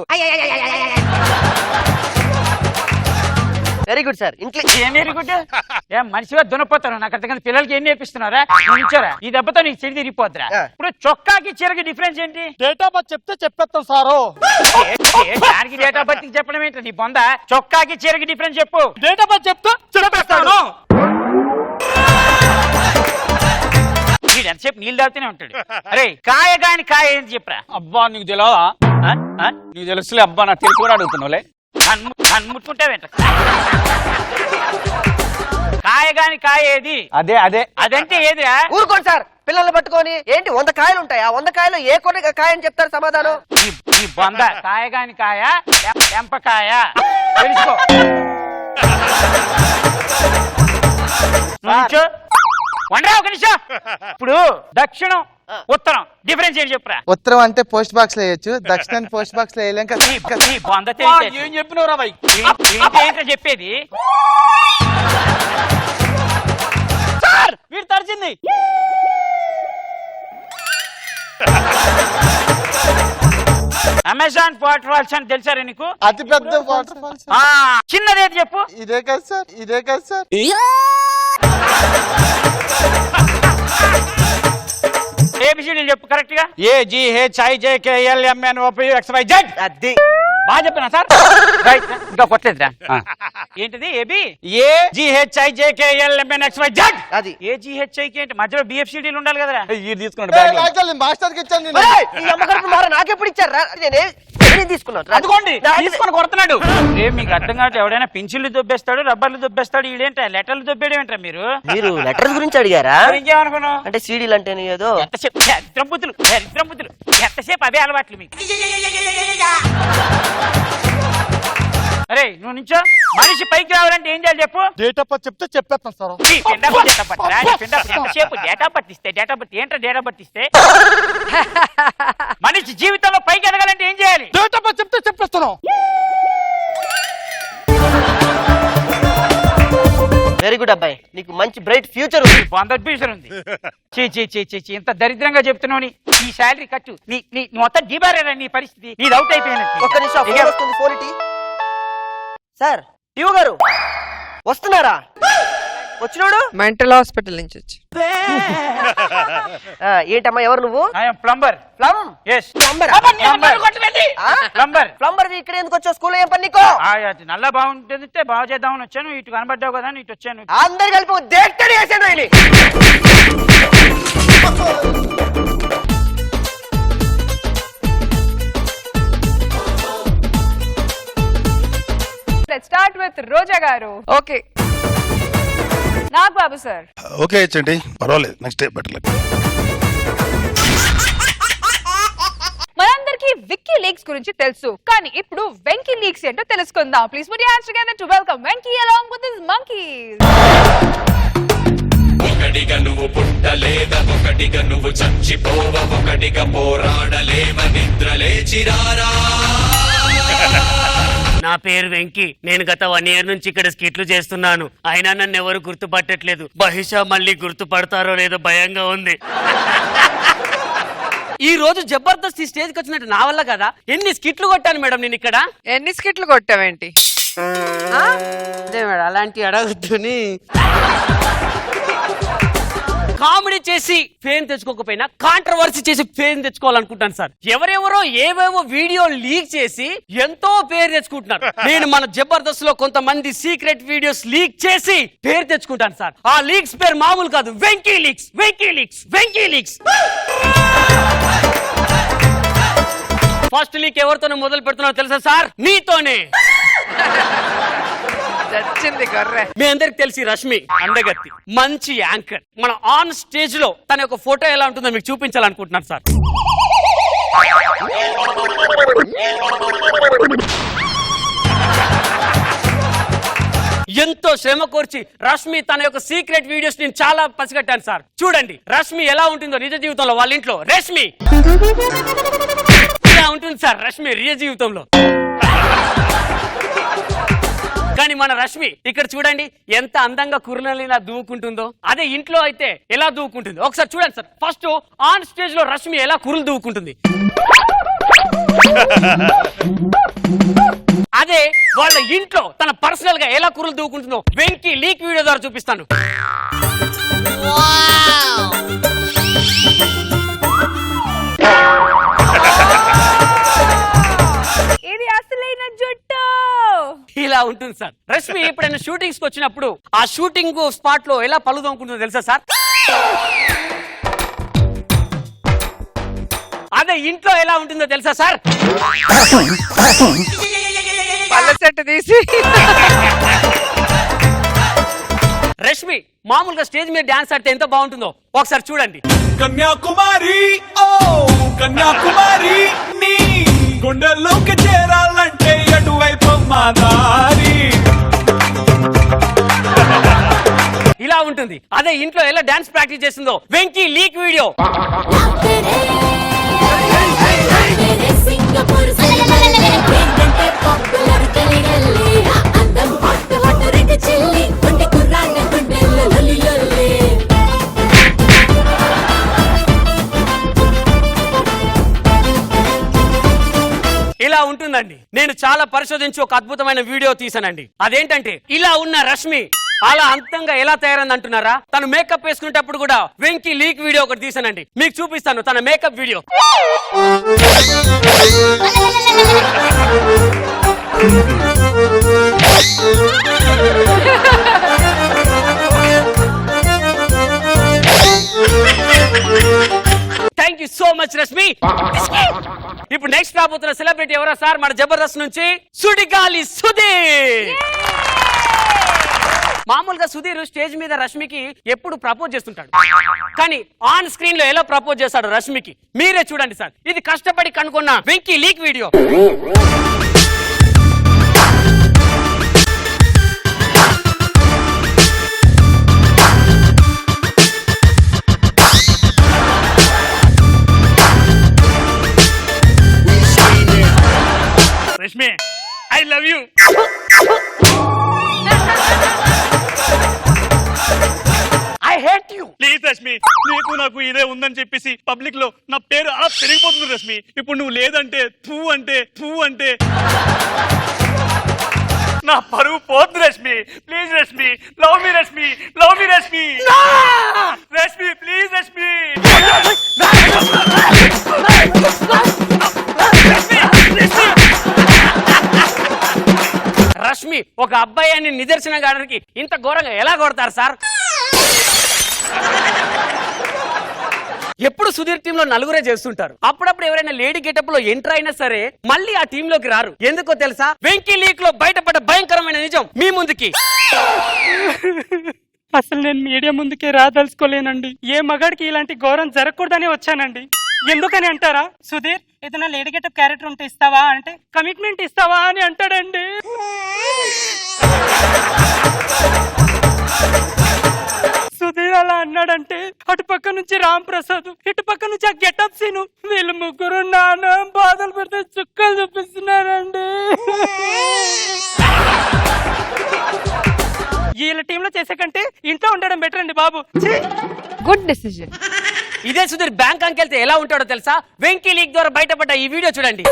[SPEAKER 10] Very good sir. ఇంట్లో
[SPEAKER 5] ఏం వెరీ గుడ్? ఏం మనిషిగా దునపోతాను. నాకు అర్థం పిల్లలకి ఏం నేర్పిస్తున్నారా? నుంచోరా, ఈ దెబ్బతో నీకు చెడి తిరిగిపోద్దురా. ఇప్పుడు చొక్కాకి చీరకి డిఫరెన్స్ ఏంటి?
[SPEAKER 10] డేట్ ఆఫ్ బర్త్ చెప్తే చెప్పేస్తాం సారు.
[SPEAKER 5] దానికి డేట్ ఆఫ్ బర్త్ చెప్పడం ఏంటి నీ బొంద? చొక్కాకి చీరకి డిఫరెన్స్ చెప్పు.
[SPEAKER 10] డేట్ ఆఫ్ బర్త్ చెప్తే చెప్పేస్తాను.
[SPEAKER 5] వీడు ఎంతసేపు నీళ్ళు తాగుతూనే ఉంటాడు. అరే కాయ గాని కాయ ఏంటి చెప్పరా?
[SPEAKER 6] అబ్బా నీకు తెలియదా? నీకు తెలుసులే అబ్బా, నాకు తెలిసి కూడా అడుగుతున్నావులే.
[SPEAKER 5] ముట్టుకుంటావేంట? కాయ గాని కాయ ఏది?
[SPEAKER 6] అదే అదే
[SPEAKER 5] అదంటే ఏదిరా?
[SPEAKER 10] ఊరుకోండి సార్, పిల్లల్ని పట్టుకొని. ఏంటి 100 కాయలు ఉంటాయి, ఆ 100 కాయలు ఏ కొన్ని కాయ అని చెప్తారు సమాధానం.
[SPEAKER 5] ఈ బొంద కాయ గాని కాయ, ఎంపకాయ తెలుసుకో. నుంచో. వండరా ఒక నిమిషం. ఇప్పుడు దక్షిణం ఉత్తరం డిఫరెన్స్ ఏంటి చెప్పురా?
[SPEAKER 4] ఉత్తరం అంటే పోస్ట్ బాక్స్ లో వేయచ్చు, దక్షిణాన్ని పోస్ట్ బాక్స్ లో వేయలేం కదా.
[SPEAKER 5] ఈ బొంద తెలియదు.
[SPEAKER 6] ఏం చెప్పినవరా బాయ్?
[SPEAKER 5] ఏంటో చెప్పేది.
[SPEAKER 6] సార్ వీడు తడిచింది.
[SPEAKER 5] అమెజాన్ వాటర్ ఫాల్స్ అని తెలుసారా నీకు?
[SPEAKER 4] అతి పెద్ద వాటర్ ఫాల్స్.
[SPEAKER 5] చిన్నదేది చెప్పు.
[SPEAKER 4] ఇదే కదా సార్, ఇదే కదా సార్.
[SPEAKER 5] ఏబిసిడీలు చెప్పు కరెక్ట్ గా.
[SPEAKER 6] AGHIJKLMNOPXYZ.
[SPEAKER 10] అది
[SPEAKER 5] బాగా చెప్పినా సార్? రైట్. ఇంకా కొట్టలేదురా. ఏంటిది? A B
[SPEAKER 6] AGHIJKLMNXYZ.
[SPEAKER 10] అది
[SPEAKER 5] ఏజీహెచ్ఐకి ఏంటి? మధ్యలో బిఎఫ్సిడీలు ఉండాలి కదరా.
[SPEAKER 6] ఇది తీసుకోండి బ్యాగ్ లో.
[SPEAKER 4] మాస్టర్ కి ఇచ్చాను నేను.
[SPEAKER 10] ఒరేయ్, ఈ అమ్మగారు మార నాకెప్పుడు ఇచ్చారా? నేనేం తీసుకున్నాను?
[SPEAKER 6] అదిగోండి తీసుకొని కొడుతున్నాడు.
[SPEAKER 5] మీకు అర్థం కావట్లేదు. ఎవడైనా పెన్సిల్లు దొబ్బేస్తాడు, రబ్బర్లు దొబ్బేస్తాడు. ఈడేంట లెటర్లు దొబ్బేయడమేంట్రా మీరు?
[SPEAKER 10] మీరు లెటర్స్ గురించి అడిగారా?
[SPEAKER 5] మరి ఇంకేమనుకున్నావు?
[SPEAKER 10] అంటే సీడీలు అంటే ఏదో
[SPEAKER 5] ఎంతసేపు దరిద్రబుద్ధులు ఎంతసేపు అవే అలవాట్లు మీకు. అరే నువ్వు నుంచో. మనిషి పైకి రావాలంటే ఏం చేయాలి చెప్పు?
[SPEAKER 6] డేట్ ఆఫ్ బర్త్ చెప్తే చెప్పేస్తాం సార్.
[SPEAKER 5] ఎంతసేపు డేట్ ఆఫ్ బర్త్ ఇస్తే డేట్ ఆఫ్ బర్త్ ఏంట్రా? డేట్ ఆఫ్ బర్త్ ఇస్తే మనిషి జీవితంలో పైకి ఎదగాలంటే ఏం చేయాలి?
[SPEAKER 6] డేట్ ఆఫ్ బర్త్ చెప్తే చెప్పేస్తున్నాం.
[SPEAKER 10] వెరీ గుడ్ అబ్బాయి, నీకు మంచి బ్రైట్ ఫ్యూచర్ ఉంది.
[SPEAKER 5] ఫ్యూచర్ ఉంది. చీ చీ చీ చీ చీ, ఇంత దరిద్రంగా చెప్తున్నావు. ఈ శాలరీ ఖర్చు నీ మొత్తం డిబారేరా నీ పరిస్థితి. నీది అవుట్ అయిపోయినట్టు.
[SPEAKER 10] ఒక్క నిమిషం ఫోన్ వస్తుంది, ఫోన్ ఇటీ. సార్ టీవో గారు వస్తున్నారా? వచ్చినోడు
[SPEAKER 9] మెంటల్ హాస్పిటల్ నుంచి వచ్చి.
[SPEAKER 10] ఏంటమ్మా, ఎవరు నువ్వు?
[SPEAKER 5] ప్లంబర్.
[SPEAKER 10] ప్లంబర్ ఇక్కడ ఎందుకు వచ్చావు? స్కూల్ ఏం పని నీకు?
[SPEAKER 5] నల్ల బాగుంటుంది బాగు చేద్దామని వచ్చాను. ఇటు కనబడ్డావు కదా, ఇటు వచ్చాను.
[SPEAKER 10] అందరు కలిపి దేక్కడి వేసాను.
[SPEAKER 2] Let's start with రోజా గారు.
[SPEAKER 9] ఓకే,
[SPEAKER 2] నాగ్ బాబు సార్.
[SPEAKER 8] ఓకే ఇచ్చండి, పర్వాలేదు. Next day better.
[SPEAKER 2] మనందరికీ విక్కీ లీక్స్ గురించి తెలుసు, కానీ ఇప్పుడు వెంకీ లీక్స్ ఏంటో తెలుసుకుందాం. Please put your hands together to welcome Venki along with his monkeys.
[SPEAKER 7] ఒకటిగా నువ్వు పుట్టలేద, ఒకటిగా నువ్వు చచ్చిపోవ, ఒకటిగా పోరాడలేవ, నిద్రలేచిరారా.
[SPEAKER 11] నా పేరు వెంకీ. నేను గత 1 year నుంచి ఇక్కడ స్కిట్లు చేస్తున్నాను. అయినా నన్ను ఎవరు గుర్తుపట్టట్లేదు. బహుశా మళ్ళీ గుర్తుపడతారో లేదో భయంగా ఉంది. ఈ రోజు జబర్దస్త్ స్టేజ్కి వచ్చినట్టు నా వల్ల కదా. ఎన్ని స్కిట్లు కొట్టాను మేడం నేను ఇక్కడ.
[SPEAKER 9] ఎన్ని స్కిట్లు కొట్టావేంటి?
[SPEAKER 11] అదే మేడం, అలాంటి అడగద్దుని. కామెడీ చేసి ఫేమ్ తెచ్చుకోకపోయినా కాంట్రవర్సీ చేసి ఫేమ్ తెచ్చుకోవాలనుకుంటాను సార్. ఎవరెవరో ఏవేవో వీడియో లీక్ చేసి ఎంతో పేరు తెచ్చుకుంటున్నారు. నేను మన జబర్దస్త్ లో కొంతమంది సీక్రెట్ వీడియోస్ లీక్ చేసి పేరు తెచ్చుకుంటాను సార్. ఆ లీక్స్ పేరు మామూలు కాదు, Venky leaks, Venky leaks, Venky leaks. First leak ఎవరితోనే మొదలు పెడుతున్నా తెలుసా సార్? మీతోనే.
[SPEAKER 9] చచ్చింది గొర్రె.
[SPEAKER 11] మీ అందరికి తెలిసి రష్మి అందగత్తి, మంచి యాంకర్. మన ఆన్ స్టేజ్ లో తన యొక్క ఫోటో ఎలా ఉంటుందో మీకు చూపించాలనుకుంటున్నాను సార్. ఎంతో శ్రమ కోర్చి రష్మి తన యొక్క సీక్రెట్ వీడియోస్ నేను చాలా పసిగట్టాను సార్. చూడండి రష్మి ఎలా ఉంటుందో నిజ జీవితంలో. వాళ్ళ ఇంట్లో రష్మి ఇలా ఉంటుంది సార్. రష్మి నిజ జీవితంలో కానీ మన రష్మి ఇక్కడ చూడండి ఎంత అందంగా కుర్రలని ఇలా దూకుంటుందో. అదే ఇంట్లో అయితే ఎలా దూకుంటుందో ఒకసారి చూడండి సార్. ఫస్ట్ ఆన్ స్టేజ్ లో రష్మి ఎలా కుర్రలు దూకుంటుంది, అదే వాళ్ళ ఇంట్లో తన పర్సనల్ గా ఎలా కుర్రలు దూకుంటుందో వెంకీ లీక్ వీడియో ద్వారా చూపిస్తాను.
[SPEAKER 2] ఇది అసలైన జుట్టు.
[SPEAKER 11] ఇలా ఉంటుంది సార్. రష్మి ఎప్పుడైనా షూటింగ్స్ కి వచ్చినప్పుడు ఆ షూటింగ్ స్పాట్ లో ఎలా పళ్ళు దొంగుకుంటుందో తెలుసా సార్? అదే ఇంట్లో ఎలా ఉంటుందో తెలుసా సార్?
[SPEAKER 9] పళ్ళ సెట్ తీసి.
[SPEAKER 11] రష్మి మామూలుగా స్టేజ్ మీద డాన్స్ ఆడితే ఎంత బాగుంటుందో ఒకసారి చూడండి.
[SPEAKER 1] కన్యాకుమారి ఓ కన్యాకుమారి నీ గుండెల్లోకి చేరాలంటే అటువైపు మా దారి.
[SPEAKER 11] ఇలా ఉంటుంది. అదే ఇంట్లో ఎలా డాన్స్ ప్రాక్టీస్ చేస్తుందో వెంకీ లీక్ వీడియో. ఇలా ఉంటుందండి. నేను చాలా పరిశోధించి ఒక అద్భుతమైన వీడియో తీసానండి. అదేంటంటే ఇలా ఉన్న రష్మి అలా అంతంగా ఎలా తయారైంది అంటున్నారా? తను మేకప్ వేసుకునేటప్పుడు కూడా వెంకీ లీక్ వీడియో ఒకటి తీసానండి, మీకు చూపిస్తాను తన makeup video. Thank you so much Rashmi. ఇప్పుడు నెక్స్ట్ రాబోతున్న సెలబ్రిటీ ఎవరా సార్? మన జబర్దస్త్ నుంచి సుడిగాలి సుధీర్. మామూలుగా సుధీర్ స్టేజ్ మీద రష్మికి ఎప్పుడు ప్రపోజ్ చేస్తుంటాడు, కానీ ఆన్ స్క్రీన్ లో ఎలా ప్రపోజ్ చేస్తాడు రష్మికి మీరే చూడండి సార్. ఇది కష్టపడి కనుక్కున్న Venky leak video.
[SPEAKER 6] Rashmi I love you.
[SPEAKER 11] I hate you.
[SPEAKER 6] Please Rashmi, నీకు నాకు ఇదే ఉందని చెప్పేసి పబ్లిక్ లో నా పేరు అలా పెరిగిపోతుంది రష్మి. ఇప్పుడు నువ్వు లేదంటే తూ అంటే నా పరువు పోతుంది Rashmi. Please Rashmi, love me Rashmi, love me Rashmi. Rashmi please Rashmi.
[SPEAKER 11] Rashmi ఒక అబ్బాయి అని నిదర్శనం కావడానికి ఇంత ఘోరంగా ఎలా కొడతారు సార్? ఎప్పుడు సుధీర్ టీమ్ లో నలుగురే చేస్తుంటారు. అప్పుడప్పుడు ఎవరైనా లేడీ గెటప్ లో ఎంటర్ అయినా సరే మళ్ళీ ఆ టీమ్ లోకి రారు. ఎందుకో తెలుసా? వెంకీ లీక్ లో బయటపడ్డ భయంకరమైన నిజం మీ ముందుకి.
[SPEAKER 5] అసలు నేను మీడియా ముందుకే రాదలుచుకోలేనండి. ఏ మగాడికి ఇలాంటి ఘోరం జరగకూడదని వచ్చానండి. ఎందుకని అంటారా? సుధీర్ ఏదైనా లేడీ గెటప్ క్యారెక్టర్ ఉంటే ఇస్తావా అంటే కమిట్మెంట్ ఇస్తావా అని అంటాడండి. సుధీర్ అలా అన్నాడంటే అటు పక్క నుంచి రామ్ ప్రసాద్, ఇటు పక్క నుంచి ఆ గెటప్ సీను, వీళ్ళు ముగ్గురు నాన్న బాధలు పెడితే చుక్కలు చూపిస్తున్నారండి. వీళ్ళ టీంలో చేసే కంటే ఇంట్లో ఉండడం బెటర్ అండి బాబు.
[SPEAKER 2] Good decision.
[SPEAKER 11] ఇదే సుధీర్ బ్యాంక్ అంకెళ్తే ఎలా ఉంటాడో తెలుసా? వెంకీ లీక్ ద్వారా బయటపడ్డ ఈ వీడియో చూడండి.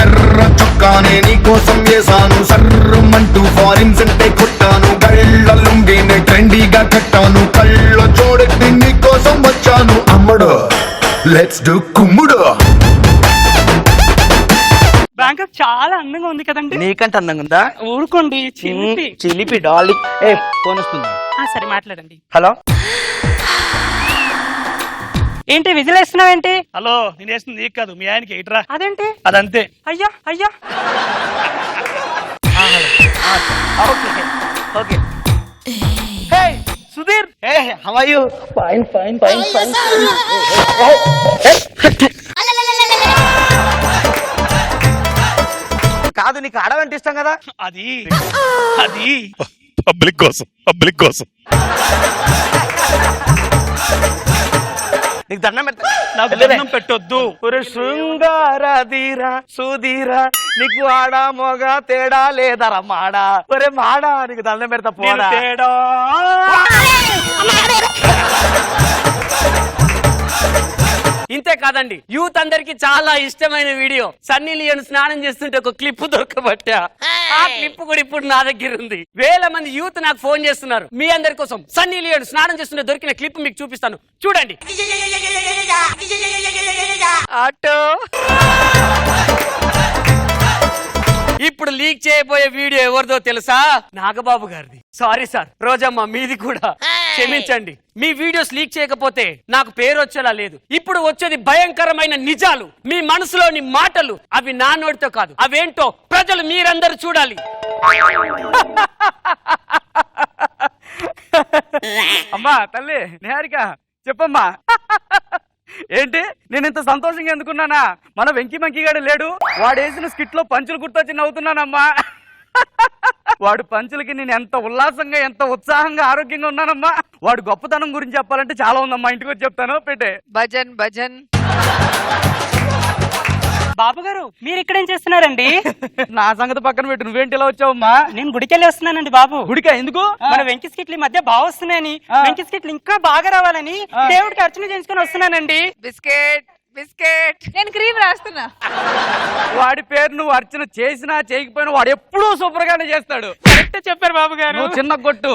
[SPEAKER 12] ఎర్ర చొక్కానే నీ కోసం వేసాను, సర్రమంటూ ఫారిన్స్ అంటే కొట్టాను, గళ్ళ లుంగినే ట్రెండీగా కట్టాను, కళ్ళ చూడెట్టి నీ కోసం వచ్చాను, అమ్మడు లెట్స్ డు కుమ్ముడు.
[SPEAKER 5] బ్యాంక్ చాలా అందంగా ఉంది కదండి.
[SPEAKER 10] నీకంటే అందంగా ఉందా?
[SPEAKER 5] ఊరుకోండి చిలిపి.
[SPEAKER 10] చిలిపి డాలి. ఫోన్ వస్తుంది.
[SPEAKER 5] సరే మాట్లాడండి.
[SPEAKER 10] హలో,
[SPEAKER 5] ఏంటి విజిల్ వేస్తున్నావేంటి?
[SPEAKER 6] హలో, నేను వేస్తుంది నీకు కాదు, మీ ఆయనకి ఎయిట్రా.
[SPEAKER 5] అదేంటి?
[SPEAKER 6] అదంతే.
[SPEAKER 5] అయ్యా అయ్యా.
[SPEAKER 10] Okay.
[SPEAKER 5] Hey Sudheer,
[SPEAKER 10] how are you? Fine. కాదు, నీకు ఆడవంటే ఇష్టం కదా.
[SPEAKER 6] అది పబ్లిక్ కోసం.
[SPEAKER 10] నీకు దండం పెడతా.
[SPEAKER 6] నాకు దండం పెట్టొద్దు. ఒరే శృంగారధీరా సుధీరా, నీకు ఆడా మొగ తేడా లేదరా మాడా. ఒరే మాడా, నీకు దండం పెడతా పోడా. తేడా
[SPEAKER 11] ఇంతే కాదండి, యూత్ అందరికి చాలా ఇష్టమైన వీడియో. సన్నీ లియోన్ స్నానం చేస్తుంటే ఒక క్లిప్ దొరకబట్టా. ఆ క్లిప్ కూడా ఇప్పుడు నా దగ్గర ఉంది. వేల మంది యూత్ నాకు ఫోన్ చేస్తున్నారు. మీ అందరి కోసం సన్నీ లియోన్ స్నానం చేస్తుంటే దొరికిన క్లిప్ మీకు చూపిస్తాను, చూడండి.
[SPEAKER 9] ఆటో
[SPEAKER 11] ఇప్పుడు లీక్ చేయబోయే వీడియో ఎవరిదో తెలుసా? నాగబాబు గారిది. సారీ సార్, రోజమ్మ మీది కూడా క్షమించండి. మీ వీడియోస్ లీక్ చేయకపోతే నాకు పేరు వచ్చేలా లేదు. ఇప్పుడు వచ్చేది భయంకరమైన నిజాలు, మీ మనసులోని మాటలు. అవి నా నోటితో కాదు, అవేంటో ప్రజలు మీరందరూ చూడాలి.
[SPEAKER 5] అమ్మా తల్లి నిహారిక చెప్పమ్మా. ఏంటి నేను ఇంత సంతోషంగా ఎందుకున్నానా? మన వెంకీ మంకీగాడు లేడు, వాడు వేసిన స్కిట్ లో పంచులు గుర్తొచ్చి నవ్వుతున్నానమ్మా. వాడు పంచులకి నేను ఎంత ఉల్లాసంగా ఎంత ఉత్సాహంగా ఆరోగ్యంగా ఉన్నానమ్మా. వాడు గొప్పతనం గురించి చెప్పాలంటే చాలా ఉందమ్మా, ఇంటికి వచ్చి చెప్తాను. పెట్టే
[SPEAKER 9] భజన్ భజన్.
[SPEAKER 5] బాబు గారు మీరు ఇక్కడేం చేస్తున్నారండి? నా సంగతి పక్కన పెట్టు, నువ్వేంటి ఇలా వచ్చావమ్మా?
[SPEAKER 13] నేను గుడికెళ్ళి వస్తున్నానండి బాబు.
[SPEAKER 5] గుడికా? ఎందుకు?
[SPEAKER 13] మన వెంకీ స్కిట్లు ఈ మధ్య బాగా వస్తున్నాయని, వెంకీ స్కిట్లు ఇంకా బాగా రావాలని దేవుడికి అర్చన చేయించుకొని వస్తున్నానండి.
[SPEAKER 9] Biscuit biscuit.
[SPEAKER 2] నేను క్రీమ్ రాస్తున్నా.
[SPEAKER 5] వాడి పేరు నువ్వు అర్చన చేసినా చేయకపోయినా వాడు ఎప్పుడూ సూపర్ గానే చేస్తాడు.
[SPEAKER 13] కరెక్ట్ చెప్పారు బాబు గారు.
[SPEAKER 5] నువ్వు చిన్న కొట్టు.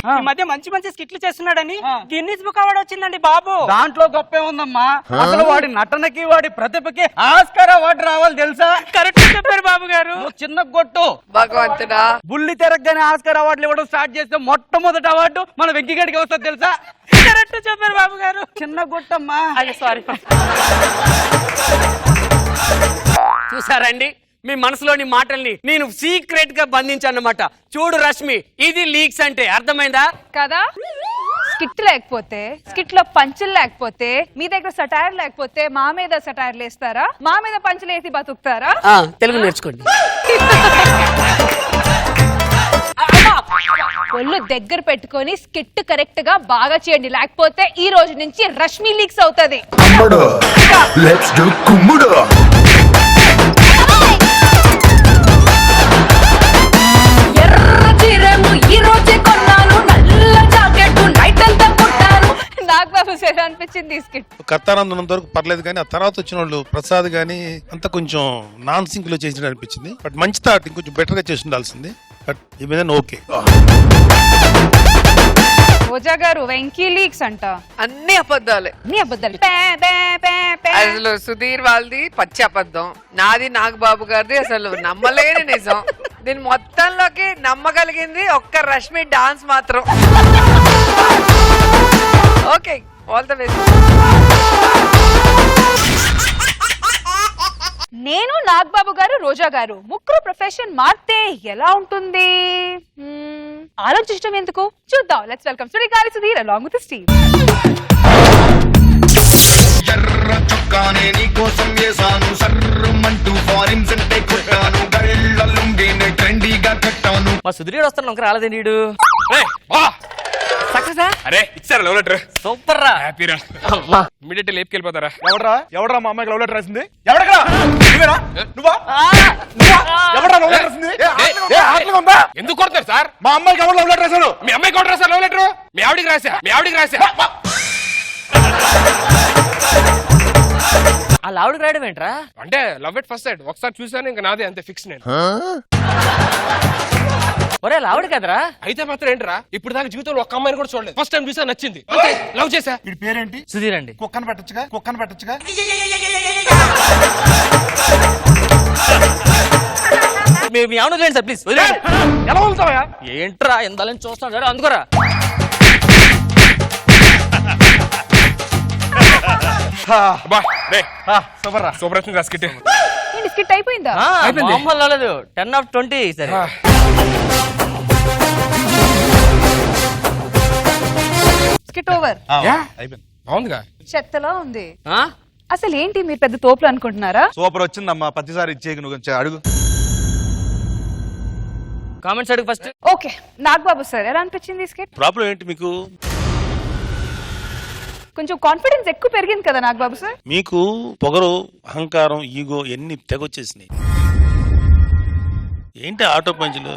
[SPEAKER 13] ఈ మధ్య మంచి మంచి స్కిట్లు చేస్తున్నాడని గిన్నిస్ బుక్ అవార్డు వచ్చిందండి బాబు.
[SPEAKER 5] దాంట్లో గొప్పే ఉందమ్మా. అసలు వాడి నటనకి వాడి ప్రతిభకి ఆస్కార్ అవార్డు రావాలి తెలుసా?
[SPEAKER 13] కరెక్ట్ చెప్పారు బాబు గారు.
[SPEAKER 5] నువ్వు చిన్న కొట్టు.
[SPEAKER 9] భగవంతుడా,
[SPEAKER 5] బుల్లి తెరగ్గానే ఆస్కార్ అవార్డులు ఇవ్వడం స్టార్ట్ చేస్తే మొట్టమొదటి అవార్డు మన వెంకీగడికి వస్తుంది తెలుసా?
[SPEAKER 13] కరెక్ట్ చెప్పారు బాబు గారు.
[SPEAKER 5] చిన్న కొట్టమ్మా.
[SPEAKER 13] అయ్యో సారీ.
[SPEAKER 11] చూసారండి, మీ మనసులోని మాటల్ని నేను సీక్రెట్ గా బంధించానమాట. చూడు రష్మి, ఇది లీక్స్ అంటే అర్థమైందా
[SPEAKER 2] కదా? స్కిట్ లేకపోతే, స్కిట్ లో పంచులు లేకపోతే, మీ దగ్గర సటైర్ లేకపోతే మా మీద సటైర్లు వేస్తారా? మా మీద పంచులు వేసి బతుకుతారా?
[SPEAKER 11] తెలుగు నేర్చుకోండి.
[SPEAKER 2] ఒళ్ళు దగ్గర పెట్టుకొని స్కిట్ కరెక్ట్ గా బాగా చేయండి, లేకపోతే ఈ రోజు నుంచి రష్మి లీక్స్ అవుతది.
[SPEAKER 12] లెట్స్ డు కుమ్ముడు.
[SPEAKER 2] నాగబాబు సార్ అనిపించింది ఈ స్కిట్.
[SPEAKER 8] కర్తానందనంత వరకు పర్లేదు, కానీ ఆ తర్వాత వచ్చిన వాళ్ళు ప్రసాద్ గానీ అంత కొంచెం నాన్ సింక్ లో చేసినట్టు అనిపించింది. బట్ మంచి థాట్, ఇంకొంచెం బెటర్ గా చేసి ఉండాల్సింది. బట్ ఈ ఓకే.
[SPEAKER 2] రోజా గారు వెంకీ లీక్స్ అంట.
[SPEAKER 9] అన్ని అబద్ధాలే.
[SPEAKER 2] అన్ని అబద్ధాలు. Pay, pay, pay, pay.
[SPEAKER 9] అసలు సుధీర్ వాళ్ళది పచ్చి అబద్ధం, నాది నాగబాబు గారిది అసలు నమ్మలేని నిజం. దీని మొత్తంలోకి నమ్మగలిగింది ఒక్క రష్మి డాన్స్ మాత్రం. Okay, all the best.
[SPEAKER 2] నేను నాగబాబు గారు రోజా గారు ముగ్గురు ప్రొఫెషన్ మారితే ఎలా ఉంటుంది? ఆలోచించడం ఎందుకు, చూద్దాం. Let's welcome Sudigali Sudheer along with Steve.
[SPEAKER 12] ఎర్ర చొక్కానే నీ కోసం వేసాను, సర్రమంటూ ఫారిన్స్ అంటే కొట్టాను, గళ్ళ లుంగిని ట్రెండీగా కట్టాను.
[SPEAKER 11] మా సుధీర్ వస్తాను ఇంకా రాలేదే నీడు. సక్సెస్.
[SPEAKER 6] అరే ఇచ్చారా లవ్ లెటర్?
[SPEAKER 11] సూపర్ రా.
[SPEAKER 6] హ్యాపీరా. ఇమీడియట్ లేపుకెళ్ళిపోతారా?
[SPEAKER 1] ఎవడ్రా మా అమ్మాయికి లవ్ లెటర్ రాసింది? ఎవడరా? నువ్వేనా? నువ్వా? ఎవడ్రా లవ్ లెటర్ రాసింది? ఆటలుగా ఉందా?
[SPEAKER 6] ఎందుకు కొడతారు సార్?
[SPEAKER 1] మా అమ్మాయికి ఎవరు లవ్ లెటర్ రాశారు?
[SPEAKER 6] మీ అమ్మాయి కొట్టు రాశారు లవ్ లెటర్? మీ ఆవిడికి రాశా, మీ ఆవిడికి రాశా.
[SPEAKER 11] ఆ లావుడికి రాయడం ఏంట్రా?
[SPEAKER 6] అంటే లవ్ ఎట్ ఫస్ట్ సైడ్, ఒకసారి చూసాను ఇంకా నాదే అంతే ఫిక్స్. నేను
[SPEAKER 11] ఒరే లావుడి కదరా?
[SPEAKER 6] అయితే మాత్రం ఏంట్రా, ఇప్పుడు దాకా జీవితంలో ఒక్క అమ్మాయిని కూడా చూడలేదు. ఫస్ట్ టైం చూసా, నచ్చింది, లవ్ చేసా.
[SPEAKER 1] వీడి పేరేంటి?
[SPEAKER 11] సుధీర్ అండి.
[SPEAKER 1] కుక్కను పెట్టచ్చుగా, కుక్కను పెట్టచ్చుగా.
[SPEAKER 11] మీ అవును లేదు సార్, ప్లీజ్.
[SPEAKER 6] ఎలా ఉంటావా?
[SPEAKER 11] ఏంట్రా ఎందాలని చూస్తాను సరే అందుకోరా.
[SPEAKER 6] సూపర్ రా, సూపర్ వచ్చింది స్కిట్.
[SPEAKER 2] ఏంటి స్కిట్ అయిపోయిందా?
[SPEAKER 11] మామూలు రాలేదు, 10/20. సరే
[SPEAKER 2] స్కిట్ ఓవర్.
[SPEAKER 1] అయిపోయింది.
[SPEAKER 6] బాగుందిగా.
[SPEAKER 2] చెత్తలా ఉంది. అసలు ఏంటి మీరు పెద్ద తోపులు అనుకుంటున్నారా?
[SPEAKER 1] సూపర్ వచ్చిందమ్మా, ప్రతిసారి ఇచ్చేకి నువ్వు కొంచెం అడుగు.
[SPEAKER 11] కామెంట్స్ అడుగు ఫస్ట్.
[SPEAKER 2] ఓకే, నాగబాబు సార్ ఎలా అనిపించింది స్కిట్?
[SPEAKER 8] ప్రాబ్లం ఏంటి మీకు?
[SPEAKER 2] కొంచెం కాన్ఫిడెన్స్ ఎక్కువ పెరిగింది కదా నాగబాబు సార్.
[SPEAKER 8] మీకు పొగరు, అహంకారం, ఈగో ఎన్ని తెగొచ్చేసినాయి. ఏంటి ఆటో పంచులు?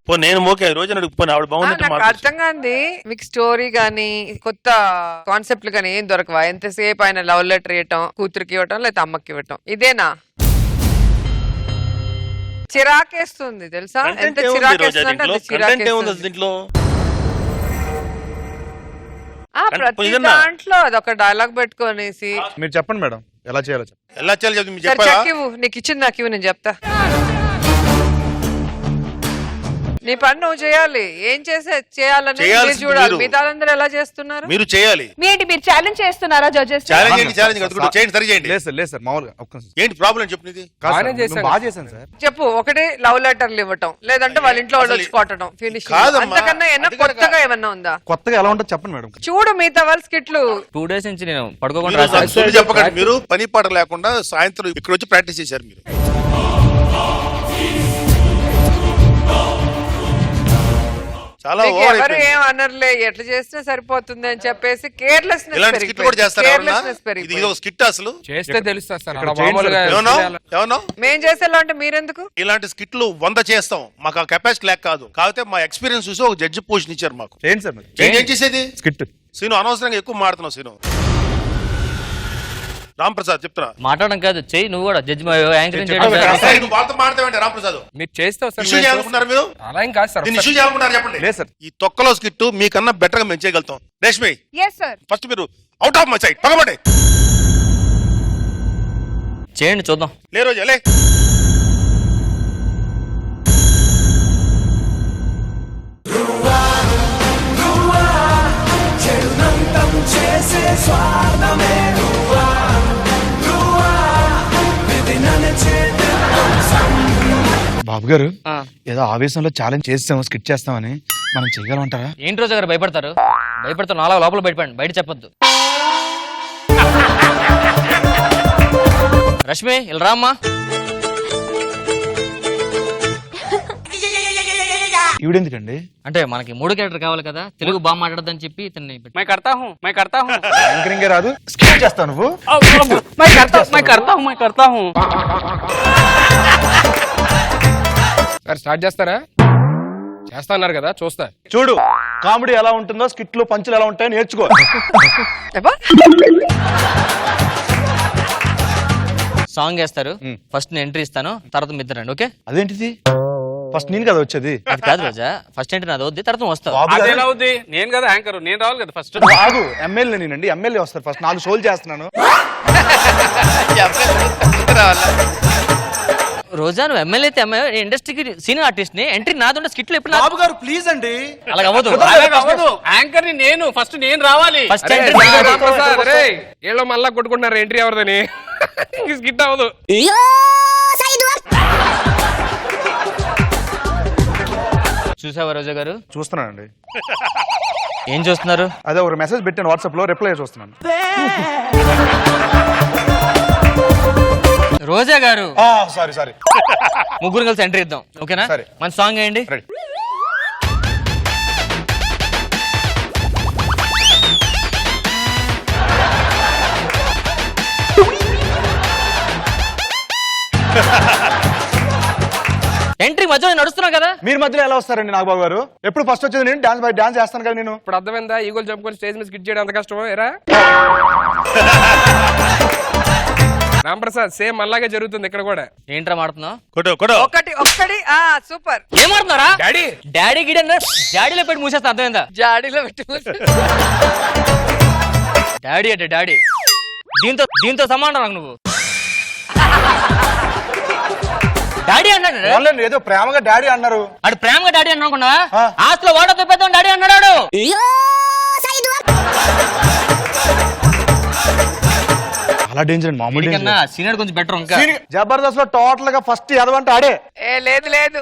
[SPEAKER 8] పో నేను ఓకే రోజు పోనీ ఆవిడ బాగుందంటే
[SPEAKER 9] నాకు అర్థం కాంది. మీకు స్టోరీ గానీ కొత్త కాన్సెప్ట్లు గానీ ఏం దొరకవా? ఎంతసేపు ఆయన లవ్ లెటర్ ఇవ్వటం, కూతురికి ఇవ్వటం, లేదా అమ్మకి ఇవ్వటం, ఇదేనా? చిరాకేస్తుంది తెలుసా? ఎంత చిరాకేస్తుంది అంటే అంత చిరాకేస్తుంది.
[SPEAKER 8] దీంట్లో
[SPEAKER 9] ప్రతి దాంట్లో అదొక డైలాగ్ పెట్టుకోనేసి.
[SPEAKER 6] మీరు చెప్పండి మేడం ఎలా చేయాలో.
[SPEAKER 8] ఎలా చేయాలి మీరు
[SPEAKER 9] సరే
[SPEAKER 8] చెప్పారా?
[SPEAKER 9] చెక్కివ్వు, నీకు ఇచ్చింది నాకు ఇవ్వు, నేను చెప్తా. నీ పని నువ్వు చేయాలి. ఏం చేయాలని మీరు చూడాలి. మిగతా అందరూ ఎలా చేస్తున్నారు
[SPEAKER 8] మీరు చేయాలి.
[SPEAKER 2] ఏంటి మీరు ఛాలెంజ్ చేస్తున్నారా జడ్జెస్?
[SPEAKER 8] ఛాలెంజ్ చేయండి, సరి చేయండి.
[SPEAKER 6] లేదు సార్ మామూలుగా
[SPEAKER 8] ఏంటి ప్రాబ్లం చెప్పు నీది?
[SPEAKER 6] బాగా చేశాను సార్.
[SPEAKER 9] చెప్పు. ఒకటి లవ్ లెటర్లు ఇవ్వటం, లేదంటే వాళ్ళ ఇంట్లో వాళ్ళు వచ్చి కొట్టడం, ఫినిష్.
[SPEAKER 8] కాదమ్మా.
[SPEAKER 9] అంతకన్నా ఏమన్నా కొత్తగా ఏమన్నా ఉందా?
[SPEAKER 6] కొత్తగా ఎలా ఉంటుందో చెప్పండి మేడం.
[SPEAKER 9] చూడు మిగతా వాళ్ళ స్కిట్లు
[SPEAKER 11] 2 days నుంచి నేను
[SPEAKER 8] మీరు నాకు సొల్లు చెప్పకండి. మీరు పని పాట లేకుండా సాయంత్రం ఇక్కడ వచ్చి ప్రాక్టీస్ చేశారు మీరు. చాలా
[SPEAKER 9] మీకు
[SPEAKER 8] ఓవర్
[SPEAKER 9] ఎవరు
[SPEAKER 8] అయిపోయింది.
[SPEAKER 9] ఏం అనర్లే, ఎట్లా చేసినా సరిపోతుంది అని చెప్పేసి కేర్లెస్నెస్
[SPEAKER 8] ఇలాంటి స్కిట్ కూడా చేస్తారా ఎవరన్నా? ఇది ఒక స్కిట్ అసలు.
[SPEAKER 13] చేస్తే తెలుస్తుంది సార్.
[SPEAKER 6] ఇక్కడ చేయండి సార్.
[SPEAKER 8] ఏమన్నా
[SPEAKER 9] మేం చేసేలా అంటే మీరెందుకు?
[SPEAKER 8] ఇలాంటి స్కిట్లు 100 చేస్తాం. మాకు ఆ కెపాసిటీ లేక కాదు. కాకపోతే మా ఎక్స్పీరియన్స్ చూసి ఒక జడ్జి పొజిషన్ ఇచ్చారు మాకు.
[SPEAKER 6] చేయండి సార్.
[SPEAKER 8] ఏం చేసేది?
[SPEAKER 6] స్కిట్.
[SPEAKER 8] సీను అనవసరంగా ఎక్కువ మాడుతున్నావు సీను. రామ్ ప్రసాద్ చెప్తున్నా.
[SPEAKER 11] మాట్లాడడం కాదు, చెయ్యి నువ్వు కూడా జడ్జి యాంకరింగ్
[SPEAKER 8] నువ్వు వాళ్ళతో మాట్లాడతావంటే రామ్ ప్రసాద్
[SPEAKER 13] మీరు చేస్తావు సార్.
[SPEAKER 8] ఇష్యూ చేయాలనుకున్నారు మీరు?
[SPEAKER 13] అలా ఏం కాదు సార్.
[SPEAKER 8] దీన్ని ఇష్యూ చేయాలనుకున్నారు చెప్పండి.
[SPEAKER 6] లేదు సార్.
[SPEAKER 8] ఈ తొక్కలో స్కిట్ మీకన్నా బెటర్ గా మేము చేయగలుగుతాం. Rashmi
[SPEAKER 2] yes sir.
[SPEAKER 8] ఫస్ట్ మీరు అవుట్ ఆఫ్ మై సైడ్ పగబడే
[SPEAKER 11] చేయండి చూద్దాం.
[SPEAKER 8] లే రోజు లే.
[SPEAKER 6] బాబు గారు ఏదో ఆవేశంలో ఛాలెంజ్ చేస్తాము, స్కిట్ చేస్తామని మనం చేయగలమంటారా?
[SPEAKER 11] ఏంటి రోజా గారు భయపడతారు? భయపడతారు నాలుగు లోపల బయటపడండి, బయట చెప్పొద్దు. రష్మి ఇలా రామ్మా.
[SPEAKER 6] ఈవిడెందుకండి?
[SPEAKER 11] అంటే మనకి 3 క్యారెక్టర్ కావాలి కదా, తెలుగు బాగా మాట్లాడదని చెప్పి ఇతన్ని
[SPEAKER 13] मैं करता हूँ
[SPEAKER 6] యాంకరింగ్ రాదు, స్కిట్ చేస్తావు నువ్వు.
[SPEAKER 13] मैं करता हूँ సార్. స్టార్ట్ చేస్తారా? చేస్తా అన్నారు కదా, చూస్తా.
[SPEAKER 6] చూడు కామెడీ ఎలా ఉంటుందో, స్కిట్లు పంచులు ఎలా ఉంటాయో నేర్చుకో.
[SPEAKER 11] సాంగ్ వేస్తారు. ఫస్ట్ నేను ఎంట్రీ ఇస్తాను, తర్వాత మీ ఇద్దరండి. ఓకే?
[SPEAKER 6] అదేంటిది? ఫస్ట్ నేను కదా వచ్చేది.
[SPEAKER 11] అది కాదు రోజా, ఫస్ట్ ఎంట్రీ నాది వద్ది, తర్వాత వస్తావు.
[SPEAKER 13] అదేలా అవుద్ది? నేను కదా యాంకర్, నేను రావాలి కదా ఫస్ట్.
[SPEAKER 6] కాదు ఎమ్మెల్యే నేనండి, ఎమ్మెల్యే వస్తారు ఫస్ట్. 4 షోలు చేస్తున్నాను.
[SPEAKER 11] రోజా నువ్వు ఎమ్మెల్యే అయితే ఇండస్ట్రీకి సీనియర్ ఆర్టిస్ట్ ని, ఎంట్రీ నాదుంటే స్కిట్లు ఎప్పుడు
[SPEAKER 6] బాబు గారు ప్లీజ్ అండి.
[SPEAKER 11] అలాగ అవ్వదు.
[SPEAKER 13] యాంకర్ ని నేను ఫస్ట్ నేను రావాలి.
[SPEAKER 11] ఫస్ట్ ఎంట్రీ
[SPEAKER 13] ఏళ్ళో మళ్ళా కొట్టుకుంటున్నారు ఎంట్రీ ఎవరిదని. స్కిట్ అవ్వదు.
[SPEAKER 11] చూసావా రోజా గారు?
[SPEAKER 6] చూస్తున్నానండి.
[SPEAKER 11] ఏం చూస్తున్నారు?
[SPEAKER 6] అదే ఒక మెసేజ్ పెట్టాను వాట్సాప్ లో, రిప్లై చూస్తున్నాను.
[SPEAKER 11] రోజా గారు
[SPEAKER 6] సారీ
[SPEAKER 11] ముగ్గురు కలిసి ఎంట్రీ ఇద్దాం. ఓకేనా?
[SPEAKER 6] సరే.
[SPEAKER 11] మన సాంగ్ వేయండి.
[SPEAKER 6] రెడీ.
[SPEAKER 11] ఎంట్రీ మధ్యలో నడుస్తున్నాం కదా.
[SPEAKER 6] మీరు మధ్యలో ఎలా వస్తారండి నాగబాబు గారు? ఎప్పుడు ఫస్ట్ వచ్చేది నేను, డాన్స్ చేస్తాను కదా నేను.
[SPEAKER 13] ఇప్పుడు అర్థమైందా ఈగోలు చెప్పుకొని స్టేజ్ మీద స్కిట్ చేయడం అంత కష్టమో ఎరా? రాంప్రసాద్ సేమ్ అలాగే జరుగుతుంది ఇక్కడ కూడా.
[SPEAKER 11] ఏంట్రా మాడుతున్నావు?
[SPEAKER 9] ఒకటి సూపర్.
[SPEAKER 11] ఏం మాడుతున్నారా?
[SPEAKER 13] డాడీ
[SPEAKER 11] డాడీ గిడి అన్న డాడీలో పెట్టి మూసేస్తా, అర్థమైందా?
[SPEAKER 9] జాడీలో పెట్టి
[SPEAKER 11] డాడీ అంటే డాడీ, దీంతో సమానం నాకు నువ్వు. డాడీ అన్నాడు.
[SPEAKER 6] ఏదో ప్రేమగా డాడీ అన్నారు.
[SPEAKER 11] అడు ప్రేమగా డాడీ అన్నాకుండా ఆస్తిలో వాడతో పెద్ద డాడీ అన్నాడు.
[SPEAKER 6] అలా డేంజర్ మామూలు
[SPEAKER 11] సీనియర్ కొంచెం బెటర్. ఇంకా
[SPEAKER 6] జబర్దస్త్ లో టోటల్ గా ఫస్ట్ ఎదవంటే ఆడే.
[SPEAKER 9] లేదు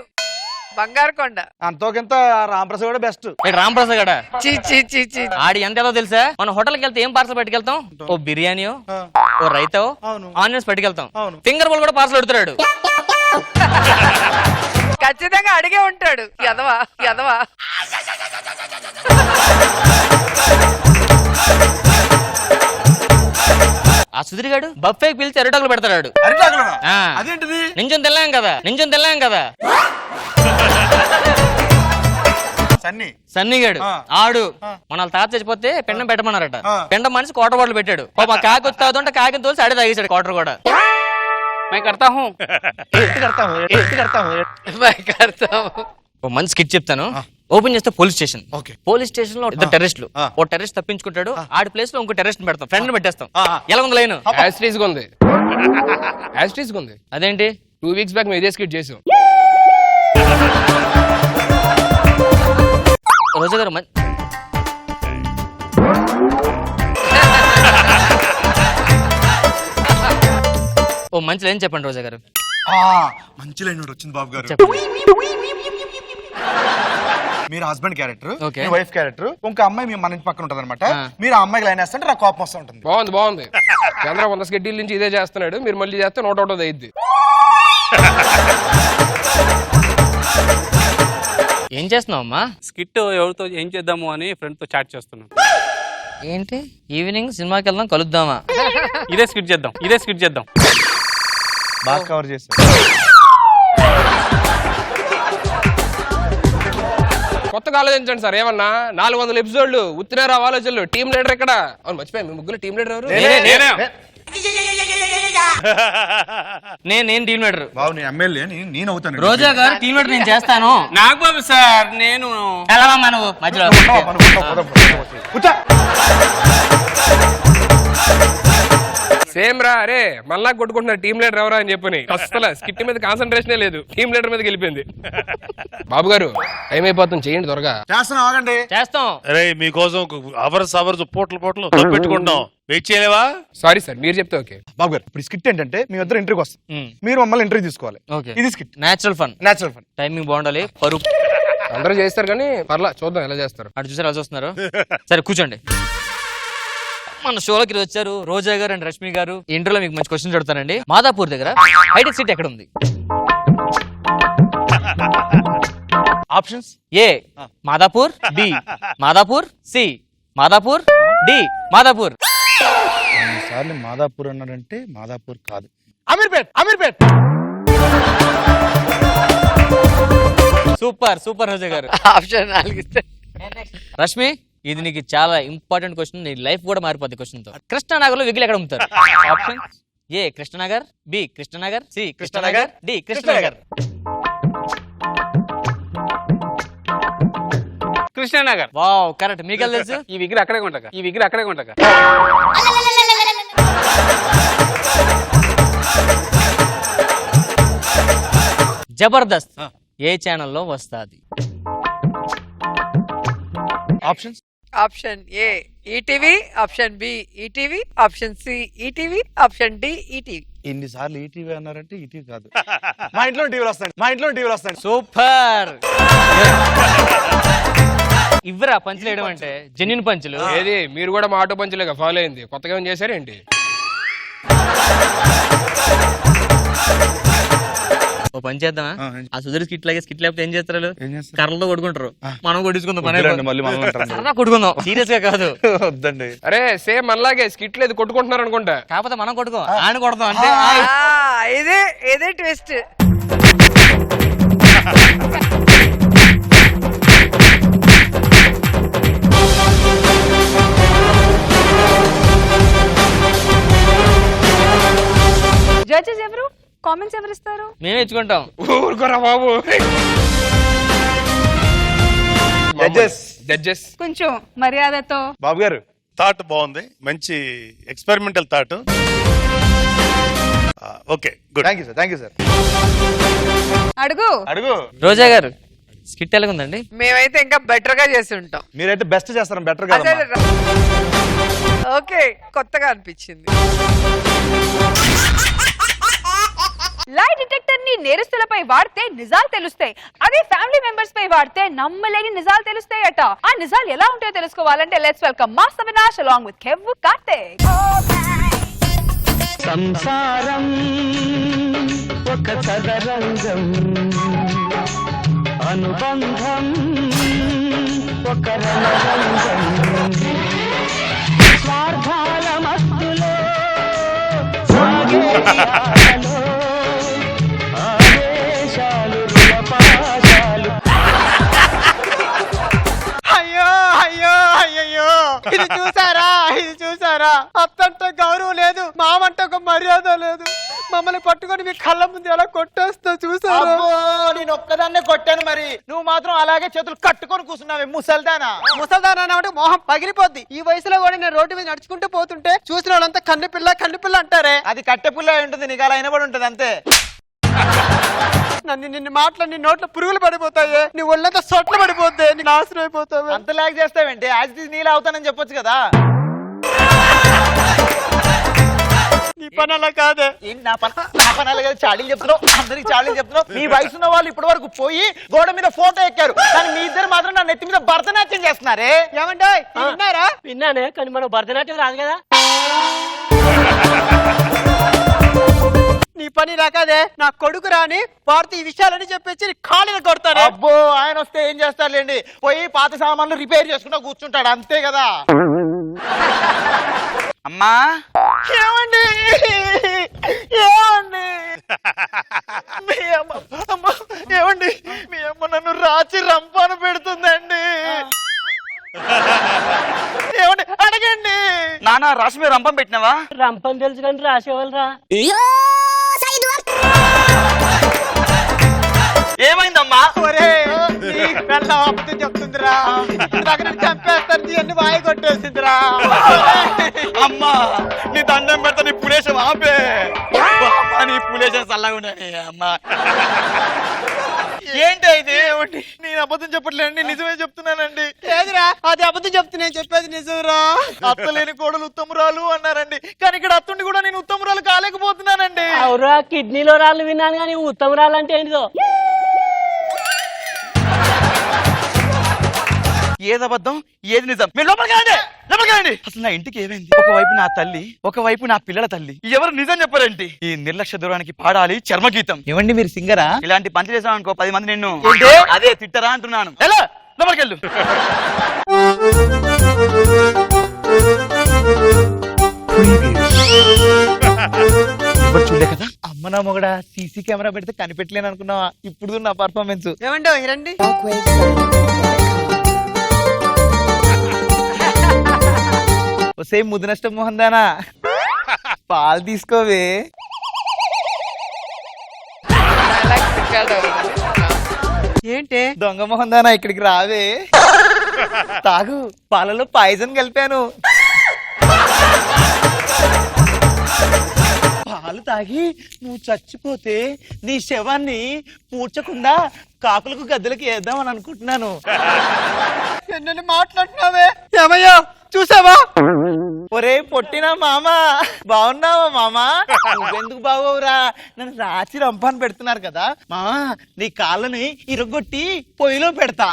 [SPEAKER 9] బంగారు కొండ.
[SPEAKER 6] అంతోకింత రాంప్రసాద్ కూడా బెస్ట్.
[SPEAKER 11] రాంప్రసాద్ గడ
[SPEAKER 9] చీ
[SPEAKER 11] ఆడి ఎంత ఏదో తెలుసా? మనం హోటల్కి వెళ్తే ఏం పార్సల్ పట్టుకెళ్తాం? ఓ బిర్యానీ, ఓ రైతా, ఆనియన్స్ పట్టుకెళ్తాం. ఫింగర్ బోల్ కూడా పార్సల్ పెడుతున్నాడు.
[SPEAKER 9] ఖచ్చితంగా అడిగే ఉంటాడు. యదవా
[SPEAKER 11] ఆ సుధీర్గాడు బఫే పిలిచి అరిటాకులు పెడతాడు.
[SPEAKER 6] అదేంటిది?
[SPEAKER 11] నింజం తెల్లాం కదా సన్నిగాడు ఆడు మన తాత చచ్చిపోతే పెండం పెట్టమన్నారట. పెండం మనిషి క్వార్టర్ బాటిల్ పెట్టాడు. మా కాకి వస్తుంటే కాకిని తోలిసి ఆడే తాగేశాడు క్వార్టర్ కూడా. ఓ మంచి స్కిట్ చెప్తాను. ఓపెన్ చేస్తే పోలీస్ స్టేషన్. పోలీస్ స్టేషన్ లో ఇద్దరు టెర్రరిస్టులు. ఓ టెర్రరిస్ట్ తప్పించుకుంటాడు. ఆడి ప్లేస్ లో ఇంకో టెర్రరిస్ట్ పెడతాం. ఫ్రెండ్ పెట్టేస్తాం. ఎలా ఉంది లైన్?
[SPEAKER 6] ఉంది.
[SPEAKER 11] అదేంటి?
[SPEAKER 6] 2 weeks బ్యాక్ మేము ఇదే స్కిట్ చేసాం.
[SPEAKER 11] రోజా గారు ఓ మంచి లైన్ చెప్పండి రోజా గారు.
[SPEAKER 14] మంచి లైన్ వచ్చింది బాబు గారు. మీరు హస్బెండ్ క్యారెక్టర్, వైఫ్ క్యారెక్టర్, ఇంకో అమ్మాయి మీ మన ఇంటి పక్కన ఉంటది అనమాట. మీరు ఆ అమ్మాయికి లైన్ వేస్తుంటే నాకు కోపం వస్తూ ఉంటుంది.
[SPEAKER 6] బాగుంది. చంద్ర 100 స్కెడ్యూల్ నుంచి ఇదే చేస్తున్నాడు. మీరు మళ్ళీ చేస్తే 100 అయింది.
[SPEAKER 11] ఏం చేస్తున్నావు అమ్మా?
[SPEAKER 15] స్కిట్ ఎవరితో ఏం చేద్దాము అని ఫ్రెండ్ తో చాట్ చేస్తున్నాం.
[SPEAKER 11] ఏంటి ఈవినింగ్ సినిమాకి వెళ్దాం కలుద్దామా?
[SPEAKER 15] ఇదే స్కిట్ చేద్దాం.
[SPEAKER 14] బాగా కవర్ చేస్తాం.
[SPEAKER 6] కొత్తగా ఆలోచించండి సార్. ఏమన్నా 400 ఎపిసోడ్లు ఉత్తినారా ఆలోచనలు. టీమ్ లీడర్ ఎక్కడ? అవును మర్చిపోయా, మీ ముగ్గురు టీమ్ లీడర్ ఎవరు?
[SPEAKER 11] నేను టీమ్ లీడర్.
[SPEAKER 14] బాబు నేను ఎమ్మెల్యే, నేను అవుతాను.
[SPEAKER 11] రోజా గారు టీమ్ లీడర్ నేను చేస్తాను.
[SPEAKER 15] నాగబాబు సార్ నేను
[SPEAKER 11] నువ్వు మధ్యలో
[SPEAKER 6] సేమ్ రా. అరే మళ్ళా కొట్టుకుంటున్నారు టీమ్ లీడర్ ఎవరా అని చెప్పని. అసలు స్కిట్ మీద కాన్సన్ట్రేషన్ లేదు, టీమ్ లీడర్ మీద గెలిపింది. బాబు గారు టైం అయిపోతుంది, చేయండి త్వరగా.
[SPEAKER 11] చేస్తాం.
[SPEAKER 8] అరే మీకోసం అవర్స్ పోట్లు పెట్టుకుంటాం. వెయిట్ చేయలేవా?
[SPEAKER 6] సారీ సార్, మీరు చెప్తే ఓకే.
[SPEAKER 14] బాబు గారు ఇప్పుడు స్కిట్ ఏంటంటే మీ ఇద్దరు ఇంటర్వ్యూకి వస్తాం, మీరు మమ్మల్ని ఇంటర్వ్యూ తీసుకోవాలి. ఇది స్కిట్.
[SPEAKER 11] Natural fun. టైమింగ్ బాగుండాలి. పరుపు
[SPEAKER 6] అందరూ చేస్తారు కానీ పర్లా, చూద్దాం ఎలా చేస్తారు.
[SPEAKER 11] అటు చూసారు, అలా చూస్తున్నారు. సరే కూర్చోండి. మన షోలోకి వచ్చారు రోజా గారు అండ్ రష్మి గారు. ఇంటర్లో మీకు మంచి క్వశ్చన్ అడుగుతానండి. మాదాపూర్ దగ్గర హైటెక్ సిటీ ఎక్కడ ఉంది?
[SPEAKER 14] Options:
[SPEAKER 11] A Madhapur, B Madhapur, C Madhapur, D Madhapur.
[SPEAKER 14] సార్లు మాదాపూర్ అన్నారంటే మాదాపూర్ కాదు,
[SPEAKER 6] అమీర్పేట్.
[SPEAKER 11] సూపర్ రోజా గారు.
[SPEAKER 9] ఆప్షన్ 4 ఇస్తే.
[SPEAKER 11] రష్మి, ఇది నీకు చాలా ఇంపార్టెంట్ క్వశ్చన్. నీ లైఫ్ కూడా మారిపోద్ది క్వశ్చన్ తో. కృష్ణానగర్ లో వెహికల్ ఎక్కడ అమ్ముతారు? Option: A Krishnanagar, B Krishnanagar, C Krishnanagar, D Krishnanagar.
[SPEAKER 15] Krishnanagar.
[SPEAKER 11] Wow, correct. మీకు తెలుసు?
[SPEAKER 15] ఈ వెహికల్ అక్కడే కొంటాక.
[SPEAKER 11] జబర్దస్త్ ఏ ఛానల్లో వస్తాది?
[SPEAKER 14] Options:
[SPEAKER 9] option A ETV, option B ETV, option C ETV, option D ETV.
[SPEAKER 14] ఎన్నిసార్లు ఈటీవీ అన్నారంటే ఈటీవీ కాదు. మా ఇంట్లో టీవీలు వస్తాయి.
[SPEAKER 11] సూపర్. ఇవ్వరా పంచులు వేయడం అంటే జెన్యున్ పంచులు.
[SPEAKER 6] ఏది మీరు కూడా మా ఆటో పంచులేగా ఫాలో అయింది, కొత్తగా ఏం చేశారేంటి?
[SPEAKER 11] ఓ పని చేద్దామా? ఆ సుధీర్ స్కిట్ లాగే స్కిట్ లేకపోతే ఏం చేస్తారు? కర్రలతో కొట్టుకుంటారు. మనం కొట్టుకుందాం, కొట్టుకుందాం. సీరియస్ గా కాదు,
[SPEAKER 14] వద్దండి.
[SPEAKER 6] అరే సేమ్ మనలాగే స్కిట్ లేదు, కొట్టుకుంటున్నారు అనుకుంటా.
[SPEAKER 11] కాకపోతే మనం కొట్టుకో, ఆయన కొడతాం అంటే.
[SPEAKER 9] ఇదే ట్విస్ట్.
[SPEAKER 2] జడ్జెస్ ఎవరు? కామెంట్స్ ఎవరు ఇస్తారు?
[SPEAKER 11] మేమే ఇచ్చుకుంటాం.
[SPEAKER 6] ఊరుకోరా బాబు. జడ్జెస్
[SPEAKER 2] కొంచెం మర్యాదతో.
[SPEAKER 14] బాబు గారు
[SPEAKER 8] థాట్ బాగుంది, మంచి experimental thought. Okay, good.
[SPEAKER 14] Thank you sir.
[SPEAKER 2] అడుగు.
[SPEAKER 11] రోజా గారు స్కిట్ ఎలాగుందండి?
[SPEAKER 9] మేమైతే ఇంకా బెటర్ గా చేసి ఉంటాం.
[SPEAKER 14] మీరైతే బెస్ట్ చేస్తారు, బెటర్ గా.
[SPEAKER 9] ఓకే, కొత్తగా అనిపించింది.
[SPEAKER 2] లై డిటెక్టర్ ని నేరస్తులపై వాడితే నిజాలు తెలుస్తాయి, అదే ఫ్యామిలీ మెంబర్స్ పై వాడితే నమ్మలేని నిజాలు తెలుస్తాయట. ఆ నిజాలు ఎలా ఉంటాయో తెలుసుకోవాలంటే let's welcome mass Avinash along with Kevvu Karthik.
[SPEAKER 16] సంసారం ఒక చదరంగం, అనుబంధం ఒక రణరంగం, స్వార్థాల మత్తులో ఆటలో ఆవేశాలు రుణపాశాలు.
[SPEAKER 4] అయ్యో అయ్యో అయ్యో ఇది చూసారా అత్తంటే గౌరవం లేదు, మామంటే ఒక మర్యాద లేదు, మమ్మల్ని పట్టుకొని మీ కళ్ళ ముందు ఎలా కొట్టేస్తా చూసారా? నేను ఒక్కదాన్నే కొట్టాను, మరి నువ్వు మాత్రం అలాగే చేతులు కట్టుకొని కూర్చున్నావే ముసల్దానా అంటే మొహం పగిలిపోద్ది. ఈ వయసులో కూడా నేను రోడ్డు మీద నడుచుకుంటూ పోతుంటే చూసిన వాళ్ళంతా కన్ను పిల్ల అంటారే. అది కట్టె పిల్ల ఉంటుంది, నీకు అలా అయినబడి ఉంటుంది అంతే. నిన్ను మాట్లాడి నీ నోట్లో పురుగులు పడిపోతాయి, నీ ఒళ్ళంతా సొట్లు పడిపోతాయి, నీ నాశనం అయిపోతావు. అంత లాగ్ చేస్తావేంటి? యాజ్ నీళ్ళు అవుతానని చెప్పొచ్చు కదా. నీ పని అలా కాదే. నా పని అలాగే చాడీలు చెప్తున్నావు, అందరికి చాడీలు చెప్తున్నావు. మీ వయసున్న వాళ్ళు ఇప్పటి వరకు పోయి గోడ మీద ఫోటో ఎక్కారు, కానీ మీ ఇద్దరు మాత్రం నా నెత్తి మీద భరతనాట్యం చేస్తున్నారే. ఏమంటే విన్నారా?
[SPEAKER 11] విన్నానే, కానీ మనం భరతనాట్యం రాదు కదా.
[SPEAKER 4] నీ పని రాకాదే. నా కొడుకు రాని వారితో ఈ విషయాలని చెప్పేసి ఖాళీని కొడతాడు. అబ్బో, ఆయన వస్తే ఏం చేస్తాడులేండి, పోయి పాత సామాన్లు రిపేర్ చేసుకుంటూ కూర్చుంటాడు అంతే కదా.
[SPEAKER 14] అమ్మా
[SPEAKER 4] ఏమండి ఏమండి మీ అమ్మ నన్ను రాచి రంపాన పెడుతుందండి. ఏమండి అడగండి.
[SPEAKER 14] నాన్న రాసి మీద రంపం పెట్టినావా?
[SPEAKER 11] రంపం తెలుసు కానీ రాసేవాళ్ళరా.
[SPEAKER 14] ఏమైందమ్మా?
[SPEAKER 4] అబద్ధం చెప్తుందిరా, చంపేస్తుంది అన్ని వాయి కొట్టేసిందిరా.
[SPEAKER 14] అమ్మా నీ దండం పెడతా, నీ పులేశం ఆపే. నీ పులేశం చల్లగా ఉండని అమ్మా. ఏంటి అయితే?
[SPEAKER 4] నేను అబద్ధం చెప్పట్లేండి, నిజమే చెప్తున్నానండి. ఏదిరా అది అబద్ధం చెప్తున్నా, చెప్పేది నిజంరా. అత్తలేని కోడలు ఉత్తమురాలు అన్నారండి, కానీ ఇక్కడ అత్తుండి కూడా నేను ఉత్తమురాలు కాలేకపోతున్నానండి.
[SPEAKER 11] అవురా, కిడ్నీలో రాళ్ళు విన్నాను కానీ ఉత్తమరాలు అంటే ఏంటిదో.
[SPEAKER 14] ఏది అబద్ధం ఏది నిజం? మీరు లోపలికి అసలు నా ఇంటికి ఏమైంది? ఒకవైపు నా తల్లి, ఒకవైపు నా పిల్లల తల్లి, ఎవరు నిజం చెప్పారంటే ఈ నిర్లక్ష్య దూరానికి పాడాలి చర్మగీతం.
[SPEAKER 4] ఏమండి మీరు సింగరా?
[SPEAKER 14] ఇలాంటి పంచి చేసాం అనుకో 10 మంది నిన్ను అదే తిట్టరా అంటున్నాను. ఎలా లోపలికెళ్ళు. చూడలే కదా
[SPEAKER 4] అమ్మ నా మొగడా, సీసీ కెమెరా పెడితే కనిపెట్టలేను అనుకున్నావా? ఇప్పుడు నా పర్ఫార్మెన్స్ ఏమండి రండి. సేమ్ ముద్దు నష్టం మోహన్ దానా, పాలు తీసుకోవే. ఏంటి దొంగ మోహన్ దానా, ఇక్కడికి రావే, తాగు, పాలలో పాయిజన్ కలిపాను. పాలు తాగి నువ్వు చచ్చిపోతే నీ శవాన్ని పూడ్చకుండా కాకులకు గద్దెలకు వేద్దామని అనుకుంటున్నాను. ఎన్నని మాట్లాడుతున్నావే? ఏమయ్యా చూసావా? ఒరే పొట్టినా మామ, బాగున్నావా మామ? నువ్వెందుకు బాగోవురా, నన్ను రాచి రంపాన్ని పెడుతున్నారు కదా మామ, నీ కాళ్ళని ఇరగొట్టి పొయ్యిలో పెడతా.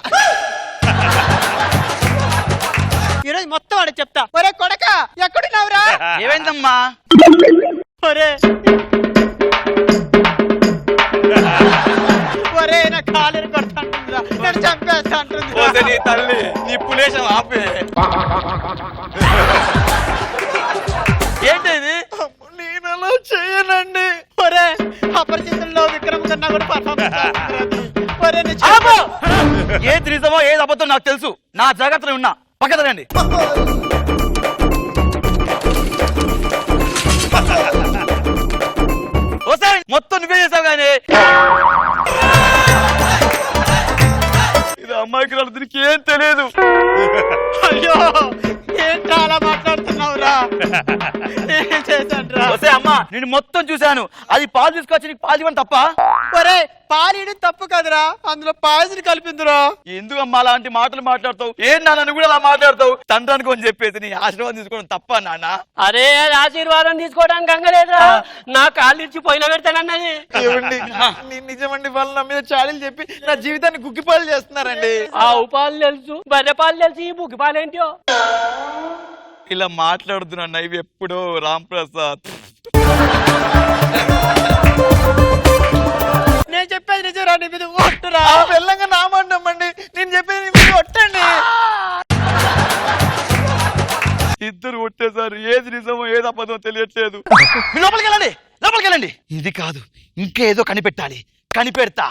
[SPEAKER 4] ఈరోజు మొత్తం వాడు చెప్తా. ఒరే కొడక ఎక్కడున్నావురా?
[SPEAKER 14] ఏమైందమ్మా?
[SPEAKER 4] ఒరే ఒరే నా కాళ్ళని కొడతాంటుందిరా, నన్ను చంపేస్తా అంటుంది.
[SPEAKER 14] నీ తల్లి నీ పులేశం ఆపే. ఏంటి ఇది?
[SPEAKER 4] నేను అలా చేయనండి. ఒరే అపరిచితుల్లో విక్రమ్ కన్నా కూడా పర్ఫార్మెన్స్. ఒరే
[SPEAKER 14] ఏది నిజమో ఏది అబద్ధం నాకు తెలుసు, నా జాగ్రత్తలో ఉన్నా. పక్కదండి. మొత్తం నువ్వే చేసావు కానీ ఇది అమ్మాయికి దీనికి ఏం తెలియదు.
[SPEAKER 4] అయ్యో ఏంట్రా అలా మాట్లాడుతున్నావురా?
[SPEAKER 14] అమ్మా నేను మొత్తం చూశాను, అది పాలు తీసుకొచ్చి నీకు పాలు ఇవ్వడం తప్ప?
[SPEAKER 4] ఒరే పాలీయడం తప్పు కదరా, అందులో పాయసం కలిపిందిరా.
[SPEAKER 14] ఎందుకు అమ్మా అలాంటి మాటలు మాట్లాడతావు? ఏం నాన్న కూడా అలా మాట్లాడతావు? తండ్రి అనుకోని చెప్పేసి నీ ఆశీర్వాదం తీసుకోవడం తప్ప నాన్న?
[SPEAKER 11] అరే ఆశీర్వాదం తీసుకోవడానికి అంగలేదురా, నా కాళ్ళు ఇచ్చి పొయ్యిలో పెడతానన్నది.
[SPEAKER 4] నిజమండి, వాళ్ళు నా మీద చాడీలు చెప్పి నా జీవితాన్ని గుగ్గిపాలు చేస్తున్నారండి.
[SPEAKER 11] ఆవు పాలు తెలుసు, బర్రె పాలు తెలుసు, ఈ బుగ్గి పాలు ఏంటో.
[SPEAKER 14] ఇలా మాట్లాడుతున్నా ఇవి ఎప్పుడో రాంప్రసాద్.
[SPEAKER 4] నేను చెప్పేది నిజరా, నీ మీద ఒట్టురా. వెళ్ళంగా నామండమ్మండి, నేను చెప్పేది నీ మీద ఒట్టండి.
[SPEAKER 14] ఇద్దరు ఒట్టేసారు, ఏది నిజమో ఏది అబద్ధమో తెలియట్లేదు. లోపలికి వెళ్ళండి, లోపలికి లోపలికెళ్ళండి. ఇది కాదు, ఇంకేదో కనిపెట్టాలి. కనిపెడతా.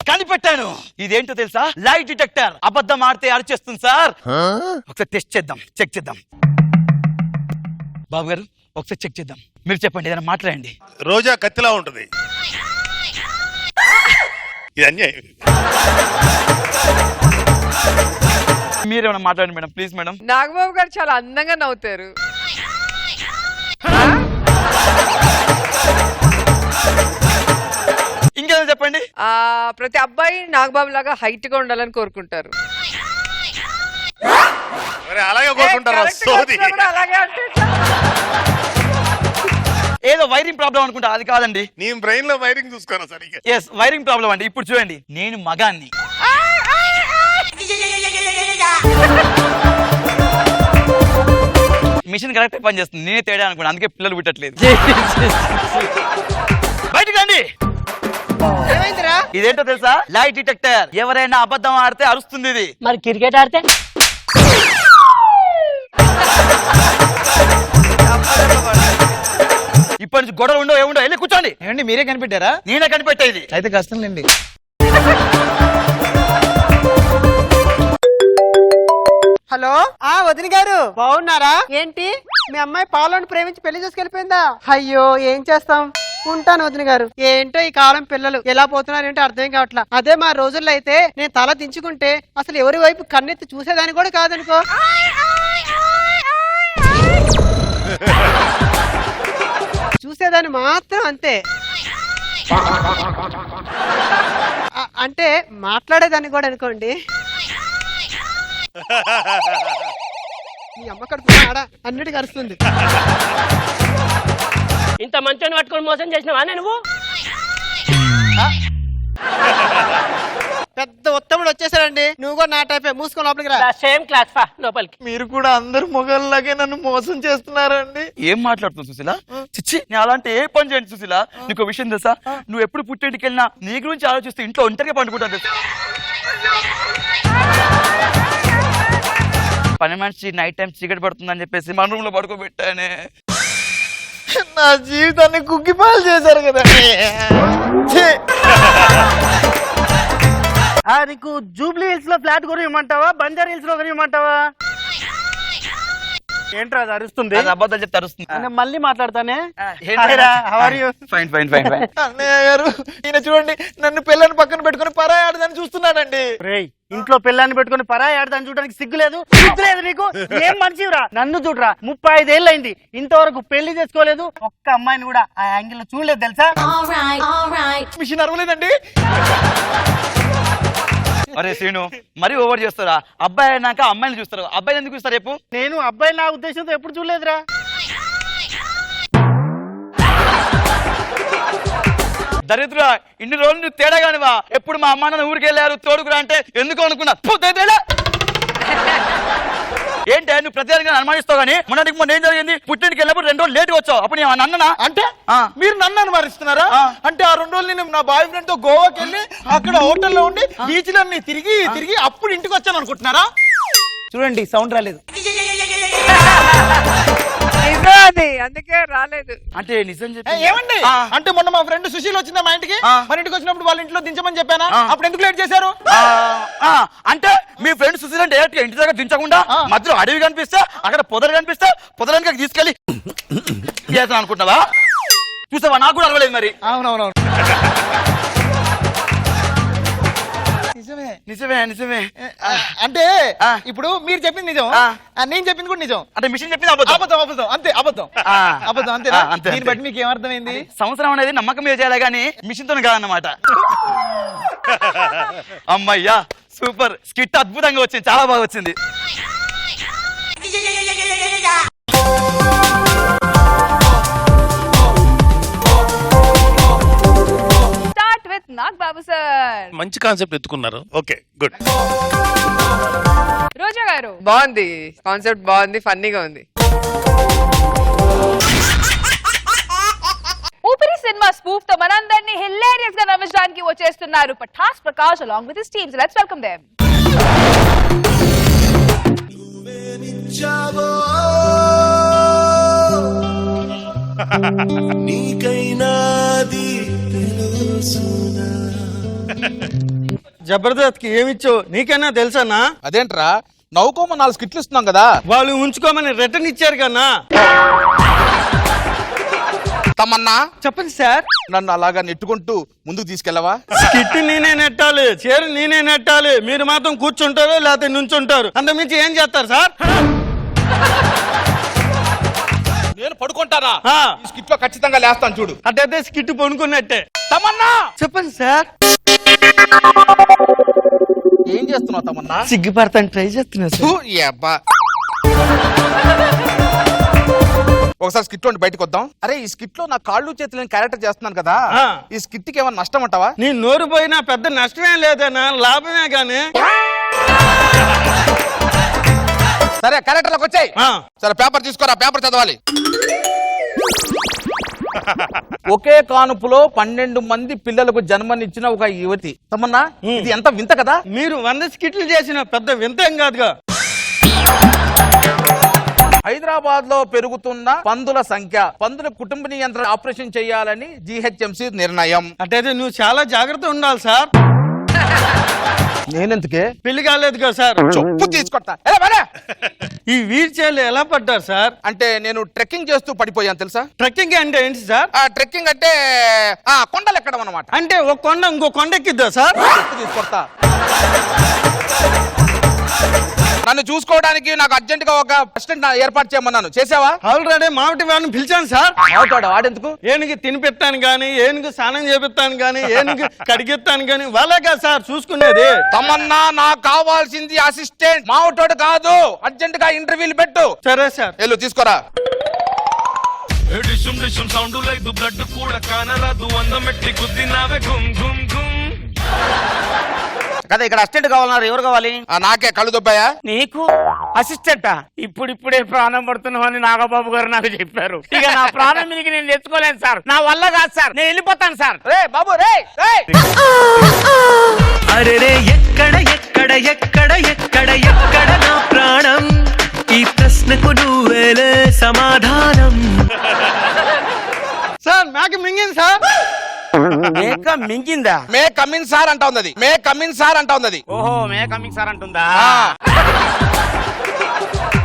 [SPEAKER 14] కనిపెట్టాను. ఇదేంటో తెలుసా? Light detector. అబద్ధం ఆడితే అరిచేస్తుంది సార్. ఒకసారి చెక్ చేద్దాం. బాబు గారు ఒకసారి చెక్ చేద్దాం. మీరు చెప్పండి, ఏదైనా మాట్లాడండి.
[SPEAKER 8] రోజా కత్తిలా ఉంటుంది. ఇది అన్యాయం.
[SPEAKER 14] మీరేమైనా మాట్లాడండి మేడం, ప్లీజ్ మేడం.
[SPEAKER 9] నాగబాబు గారు చాలా అందంగా నవ్వుతారు.
[SPEAKER 14] ఇంకేమైనా చెప్పండి.
[SPEAKER 9] ప్రతి అబ్బాయి నాగబాబు లాగా హైట్ గా ఉండాలని కోరుకుంటారు.
[SPEAKER 8] అలాగే కోరుకుంటారు.
[SPEAKER 9] అలాగే అంటే
[SPEAKER 14] ఏదో వైరింగ్ ప్రాబ్లం అనుకుంటా. అది కాదండి,
[SPEAKER 8] నీ బ్రెయిన్ లో వైరింగ్ చూసుకోను సరిగ్గా.
[SPEAKER 14] ఎస్, వైరింగ్ ప్రాబ్లం అండి. ఇప్పుడు చూడండి, నేను మగాన్ని. మిషన్ కరెక్ట్ పని చేస్తుంది, నేనే తేడా అనుకోండి, అందుకే పిల్లలు పుట్టట్లేదు. బయటికి రండి. ఇదేంటో తెలుసా? Light detector. ఎవరైనా అబద్ధం ఆడితే అరుస్తుంది ఇది.
[SPEAKER 13] మరి క్రికెట్ ఆడితే
[SPEAKER 14] ఇప్పటి నుంచి గొడవలు ఉండవు, ఏముండవు. వెళ్ళి కూర్చోండి.
[SPEAKER 4] ఏమండి మీరే కనిపెట్టారా?
[SPEAKER 14] నేనే కనిపెట్టేది.
[SPEAKER 4] అయితే కష్టంలేండి. హలో, వదిన గారు బాగున్నారా? ఏంటి మీ అమ్మాయి పాలను ప్రేమించి పెళ్లి చేసుకెళ్ళిపోయిందా? అయ్యో, ఏం చేస్తాం. ఉంటాను వదిన గారు. ఏంటో ఈ కాలం పిల్లలు ఎలా పోతున్నారు ఏంటో అర్థం కావట్లా. అదే మా రోజుల్లో అయితే నేను తల దించుకుంటే అసలు ఎవరి వైపు కన్నెత్తి చూసేదాన్ని కూడా కాదనుకో. చూసేదాన్ని మాత్రం, అంతే. అంటే మాట్లాడేదాన్ని కూడా అనుకోండి. మీ అమ్మ కడుపు ఆడ అన్నిటికీ అరుస్తుంది.
[SPEAKER 13] ఇంత మంచోని పట్టుకొని మోసం చేసినావా నువ్వు?
[SPEAKER 4] పెద్ద ఉత్తముడు వచ్చేసాడండి. నువ్వు కూడా నా టైపే. మూసుకొని లోపలికి రా.
[SPEAKER 13] సేమ్ క్లాస్ లోపలికి.
[SPEAKER 4] మీరు కూడా అందరు మొగల్లాగే నన్ను మోసం చేస్తున్నారండి.
[SPEAKER 14] ఏం మాట్లాడుతున్నావు సుశీల? చిచ్చి, నేను అలాంటి ఏ పని చేయండి సుశీల. నీకు విషయం తెలుసా? నువ్వు ఎప్పుడు పుట్టింటికి వెళ్ళినా నీ గురించి ఆలోచిస్తూ ఇంట్లో ఒంటరిగా పండుకుంటాను తెలుసా? పని మనిషి నైట్ టైం చీకటి పడుతుందని చెప్పేసి మన రూమ్ లో పడుకోబెట్టానే.
[SPEAKER 4] నా జీవితాన్ని కుక్కిపాలు చేశారు కదండి. నీకు జూబ్లీ హిల్స్ లో ఫ్లాట్ కొని ఇవ్వమంటావా, బంజారా హిల్స్ లో కొని ఇవ్వమంటావా? ఏంట్రా అది అరుస్తుంది?
[SPEAKER 14] అబద్ధాలు చెప్తే అరుస్తుంది.
[SPEAKER 4] నేను మళ్ళీ మాట్లాడతానే.
[SPEAKER 14] ఫైన్.
[SPEAKER 4] అన్నయ్య గారు, ఈయన చూడండి, నన్ను పిల్లని పక్కన పెట్టుకుని పరాయి ఆడదాన్ని చూస్తున్నాడండి. ఇంట్లో పిల్లాన్ని పెట్టుకుని పరాయి ఆడదాన్ని చూడడానికి సిగ్గులేదు నీకు? ఏం మనిషిరా? నన్ను చూడరా, 35 ఏళ్ళు అయింది, ఇంతవరకు పెళ్లి చేసుకోలేదు. ఒక్క అమ్మాయిని కూడా ఆ యాంగిల్ లో చూడలేదు తెలుసా? మిషన్ అరవలేదండి.
[SPEAKER 14] అరే శ్రీను, మరీ ఓవర్ చేస్తారా? అబ్బాయి అయినాక అమ్మాయిని చూస్తారు, అబ్బాయిని ఎందుకు చూస్తారు? రేపు
[SPEAKER 4] నేను అబ్బాయి నా ఉద్దేశంతో ఎప్పుడు చూడలేదురా.
[SPEAKER 14] దరిద్ర, ఇన్ని రోజులు నువ్వు తేడాగానివా? ఎప్పుడు మా అమ్మ నాన్న ఊరికి వెళ్ళారు తోడుకురా అంటే ఎందుకు అనుకున్నా. ఏంటి నువ్వు ప్రతిదానిగా అనుమానిస్తావు? కానీ మొన్న ఏం జరిగింది? పుట్టింటికి వెళ్ళినప్పుడు 2 రోజులు లేట్గా వచ్చావు. అప్పుడు నేను నన్ననా?
[SPEAKER 4] అంటే మీరు నన్ను అనుమానిస్తున్నారా? అంటే ఆ 2 రోజులు నేను నా బాయ్ ఫ్రెండ్ తో గోవాకి వెళ్ళి అక్కడ హోటల్లో ఉండి బీచ్లన్నీ తిరిగి అప్పుడు ఇంటికి వచ్చాను అనుకుంటున్నారా? చూడండి, సౌండ్ రాలేదు.
[SPEAKER 9] అందుకే రాలేదు.
[SPEAKER 14] అంటే నిజం చెప్పి
[SPEAKER 4] ఏమండి? అంటే మొన్న మా ఫ్రెండ్ సుశీల్ వచ్చిందా మా ఇంటికి? మన ఇంటికి వచ్చినప్పుడు వాళ్ళ ఇంట్లో దించమని చెప్పానా? అప్పుడు ఎందుకు లేట్ చేశారు?
[SPEAKER 14] అంటే మీ ఫ్రెండ్ సుశీల్ అంటే డైరెక్ట్ ఇంటి దగ్గర దించకుండా మధ్యలో అడవి కనిపిస్తే, అక్కడ పొదలు కనిపిస్తే పొదలకి తీసుకెళ్ళి చేస్తాను అనుకుంటున్నావా? చూసావా? నాకు కూడా అలవలేదు మరి.
[SPEAKER 4] అవునవునవును, నిజమే. అంటే ఇప్పుడు మీరు చెప్పింది నిజం, నేను చెప్పింది కూడా నిజం.
[SPEAKER 14] అంటే మిషన్ చెప్పింది అబద్ధం.
[SPEAKER 4] అంతే, అబద్ధం అంతే. దీన్ని బట్టి మీకు ఏమర్థమైంది?
[SPEAKER 14] సంవత్సరం అనేది నమ్మకం మీద చేయాలి కానీ మిషన్ తో కాదన్నమాట. అమ్మయ్యా, సూపర్ స్కిట్, అద్భుతంగా వచ్చింది, చాలా బాగా వచ్చింది.
[SPEAKER 2] నాగబాబు సార్
[SPEAKER 8] మంచి కాన్సెప్ట్ ఎత్తుకున్నారు. Okay, good.
[SPEAKER 2] రోజా గారు,
[SPEAKER 9] బాగుంది కాన్సెప్ట్, బాగుంది, ఫన్నీగా ఉంది.
[SPEAKER 2] ఊపిరి సినిమా స్పూఫ్ తో మనందరినీ హిలేరియస్ గా నవ్వించడానికి వచ్చేస్తున్నారు Patas Prakash along with his team. So let's welcome them.
[SPEAKER 4] Jabardasth కి ఏమిచ్చో నీకన్నా తెలుసానా?
[SPEAKER 14] అదేంట్రా నవ్వుకోమని 4 స్కిట్లు ఇస్తున్నాం కదా.
[SPEAKER 4] వాళ్ళు ఉంచుకోమని రిటర్న్ ఇచ్చారు కన్నా.
[SPEAKER 14] తమన్నా
[SPEAKER 4] చెప్పండి సార్.
[SPEAKER 14] నన్ను అలాగా నెట్టుకుంటూ ముందుకు తీసుకెళ్ళవా?
[SPEAKER 4] స్కిట్ నేనే నెట్టాలి, చీర నేనే నెట్టాలి, మీరు మాత్రం కూర్చుంటారు లేకపోతే నుంచుంటారు, అంతమించి ఏం చేస్తారు సార్?
[SPEAKER 14] నేను పడుకుంటానా?
[SPEAKER 4] ఆ.
[SPEAKER 14] ఈ స్కిట్ లో ఖచ్చితంగా లేస్తాను చూడు.
[SPEAKER 4] అట్టయితే స్కిట్ పడుకున్నట్టే.
[SPEAKER 14] తమన్నా
[SPEAKER 4] చెప్పండి సార్.
[SPEAKER 14] ఏం చేస్తున్నావు తమన్నా?
[SPEAKER 4] సిగ్గుపడతాను ట్రై చేస్తున్నా సార్.
[SPEAKER 14] ఫు, ఈ అబ్బా. ఒకసారి స్కిట్ నుండి బయటకు వద్దాం. అరే ఈ స్కిట్ లో నా కాళ్ళు చేతులు క్యారెక్టర్ చేస్తున్నాను కదా,
[SPEAKER 4] ఆ.
[SPEAKER 14] ఈ స్కిట్ కి ఏమైనా నష్టం అంటావా?
[SPEAKER 4] నీ నోరు పోయినా పెద్ద నష్టమే లేదన్నా, లాభమే గానీ.
[SPEAKER 14] సరే క్యారెక్టర్ లోకి వచ్చాయి.
[SPEAKER 4] ఆ.
[SPEAKER 14] సరే పేపర్ తీసుకోరా, పేపర్ చదవాలి. ఒకే కానుపులో 12 మంది పిల్లలకు జన్మనిచ్చిన ఒక యువతి. తమన్నా ఇది ఎంత వింత కదా.
[SPEAKER 4] మీరు 100 స్కిట్లు చేసిన పెద్ద వింత ఏం కాదుగా.
[SPEAKER 14] హైదరాబాద్ లో పెరుగుతున్న పందుల సంఖ్య, పందుల కుటుంబ నియంత్రణ ఆపరేషన్ చేయాలని GHMC నిర్ణయం.
[SPEAKER 4] అంటే నువ్వు చాలా జాగ్రత్త ఉండాలి సార్.
[SPEAKER 14] నేనెందుకే?
[SPEAKER 4] పెళ్లి కాలేదు కదా సార్.
[SPEAKER 14] చెప్పు తీసుకొస్తా.
[SPEAKER 4] ఈ వీల్ చైర్లు ఎలా పడ్డారు సార్?
[SPEAKER 14] అంటే నేను ట్రెక్కింగ్ చేస్తూ పడిపోయాను తెలుసా.
[SPEAKER 4] ట్రెక్కింగ్ అంటే ఏంటి సార్?
[SPEAKER 14] ట్రెక్కింగ్ అంటే కొండలు ఎక్కడం అన్నమాట.
[SPEAKER 4] అంటే ఒక కొండ ఇంకో కొండ ఎక్కిద్దా సార్?
[SPEAKER 14] చెప్పు తీసుకొస్తా. నన్ను చూసుకోవడానికి నాకు అర్జెంట్ గా ఒక అసిస్టెంట్ ఏర్పాటు చేయమన్నాను, చేసావా?
[SPEAKER 4] ఆల్రెడీ మామిటి వాడిని పిలిచాను సార్.
[SPEAKER 14] అవుతాడు వాడెందుకు?
[SPEAKER 4] ఏనుగు తినిపిస్తాను గాని, ఏనుగు స్నానం చేపిస్తాను గాని, ఏనుగు కడిగిస్తాను గాని, వాళ్ళగా సార్ చూసుకునేది.
[SPEAKER 14] తమన్నా నాకు కావాల్సింది అసిస్టెంట్, మావటోడు కాదు. అర్జెంట్ గా ఇంటర్వ్యూలు పెట్టు.
[SPEAKER 4] సరే సార్.
[SPEAKER 14] వెళ్ళు తీసుకోరా.
[SPEAKER 1] డిషుం డిషుం సౌండ్ లేదు, బ్లడ్ కూడా కానరాదు, అందమెట్టి గుద్దినావే గుమ్ గుమ్ గుమ్.
[SPEAKER 11] కదా ఇక్కడ అసిస్టెంట్ కావాలన్నారు, ఎవరు కావాలి?
[SPEAKER 14] నాకే, కళ్ళు దొబ్బాయా?
[SPEAKER 5] నీకు అసిస్టెంటా? ఇప్పుడిప్పుడే ప్రాణం పడుతున్నామని నాగబాబు గారు నాకు చెప్పారు. ఇక నా ప్రాణం మీదకి నేను తెచ్చుకోలేను సార్, నా వల్ల కాదు సార్, నేను వెళ్ళిపోతాను సార్.
[SPEAKER 14] రే బాబు రే.
[SPEAKER 16] అరే రే ఎక్కడ ఎక్కడ ఎక్కడ ఎక్కడ ఎక్కడ నా ప్రాణం, ఈ ప్రశ్నకు నువ్వేలే సమాధానం.
[SPEAKER 4] సార్ మేక మింగింది సార్.
[SPEAKER 5] మేక మింగిందా?
[SPEAKER 14] మే కమిన్ సార్ అంటా ఉన్నది, మే కమిన్ సార్ అంటా ఉన్నది.
[SPEAKER 5] ఓహో మే కమింగ్ సార్ అంటుందా?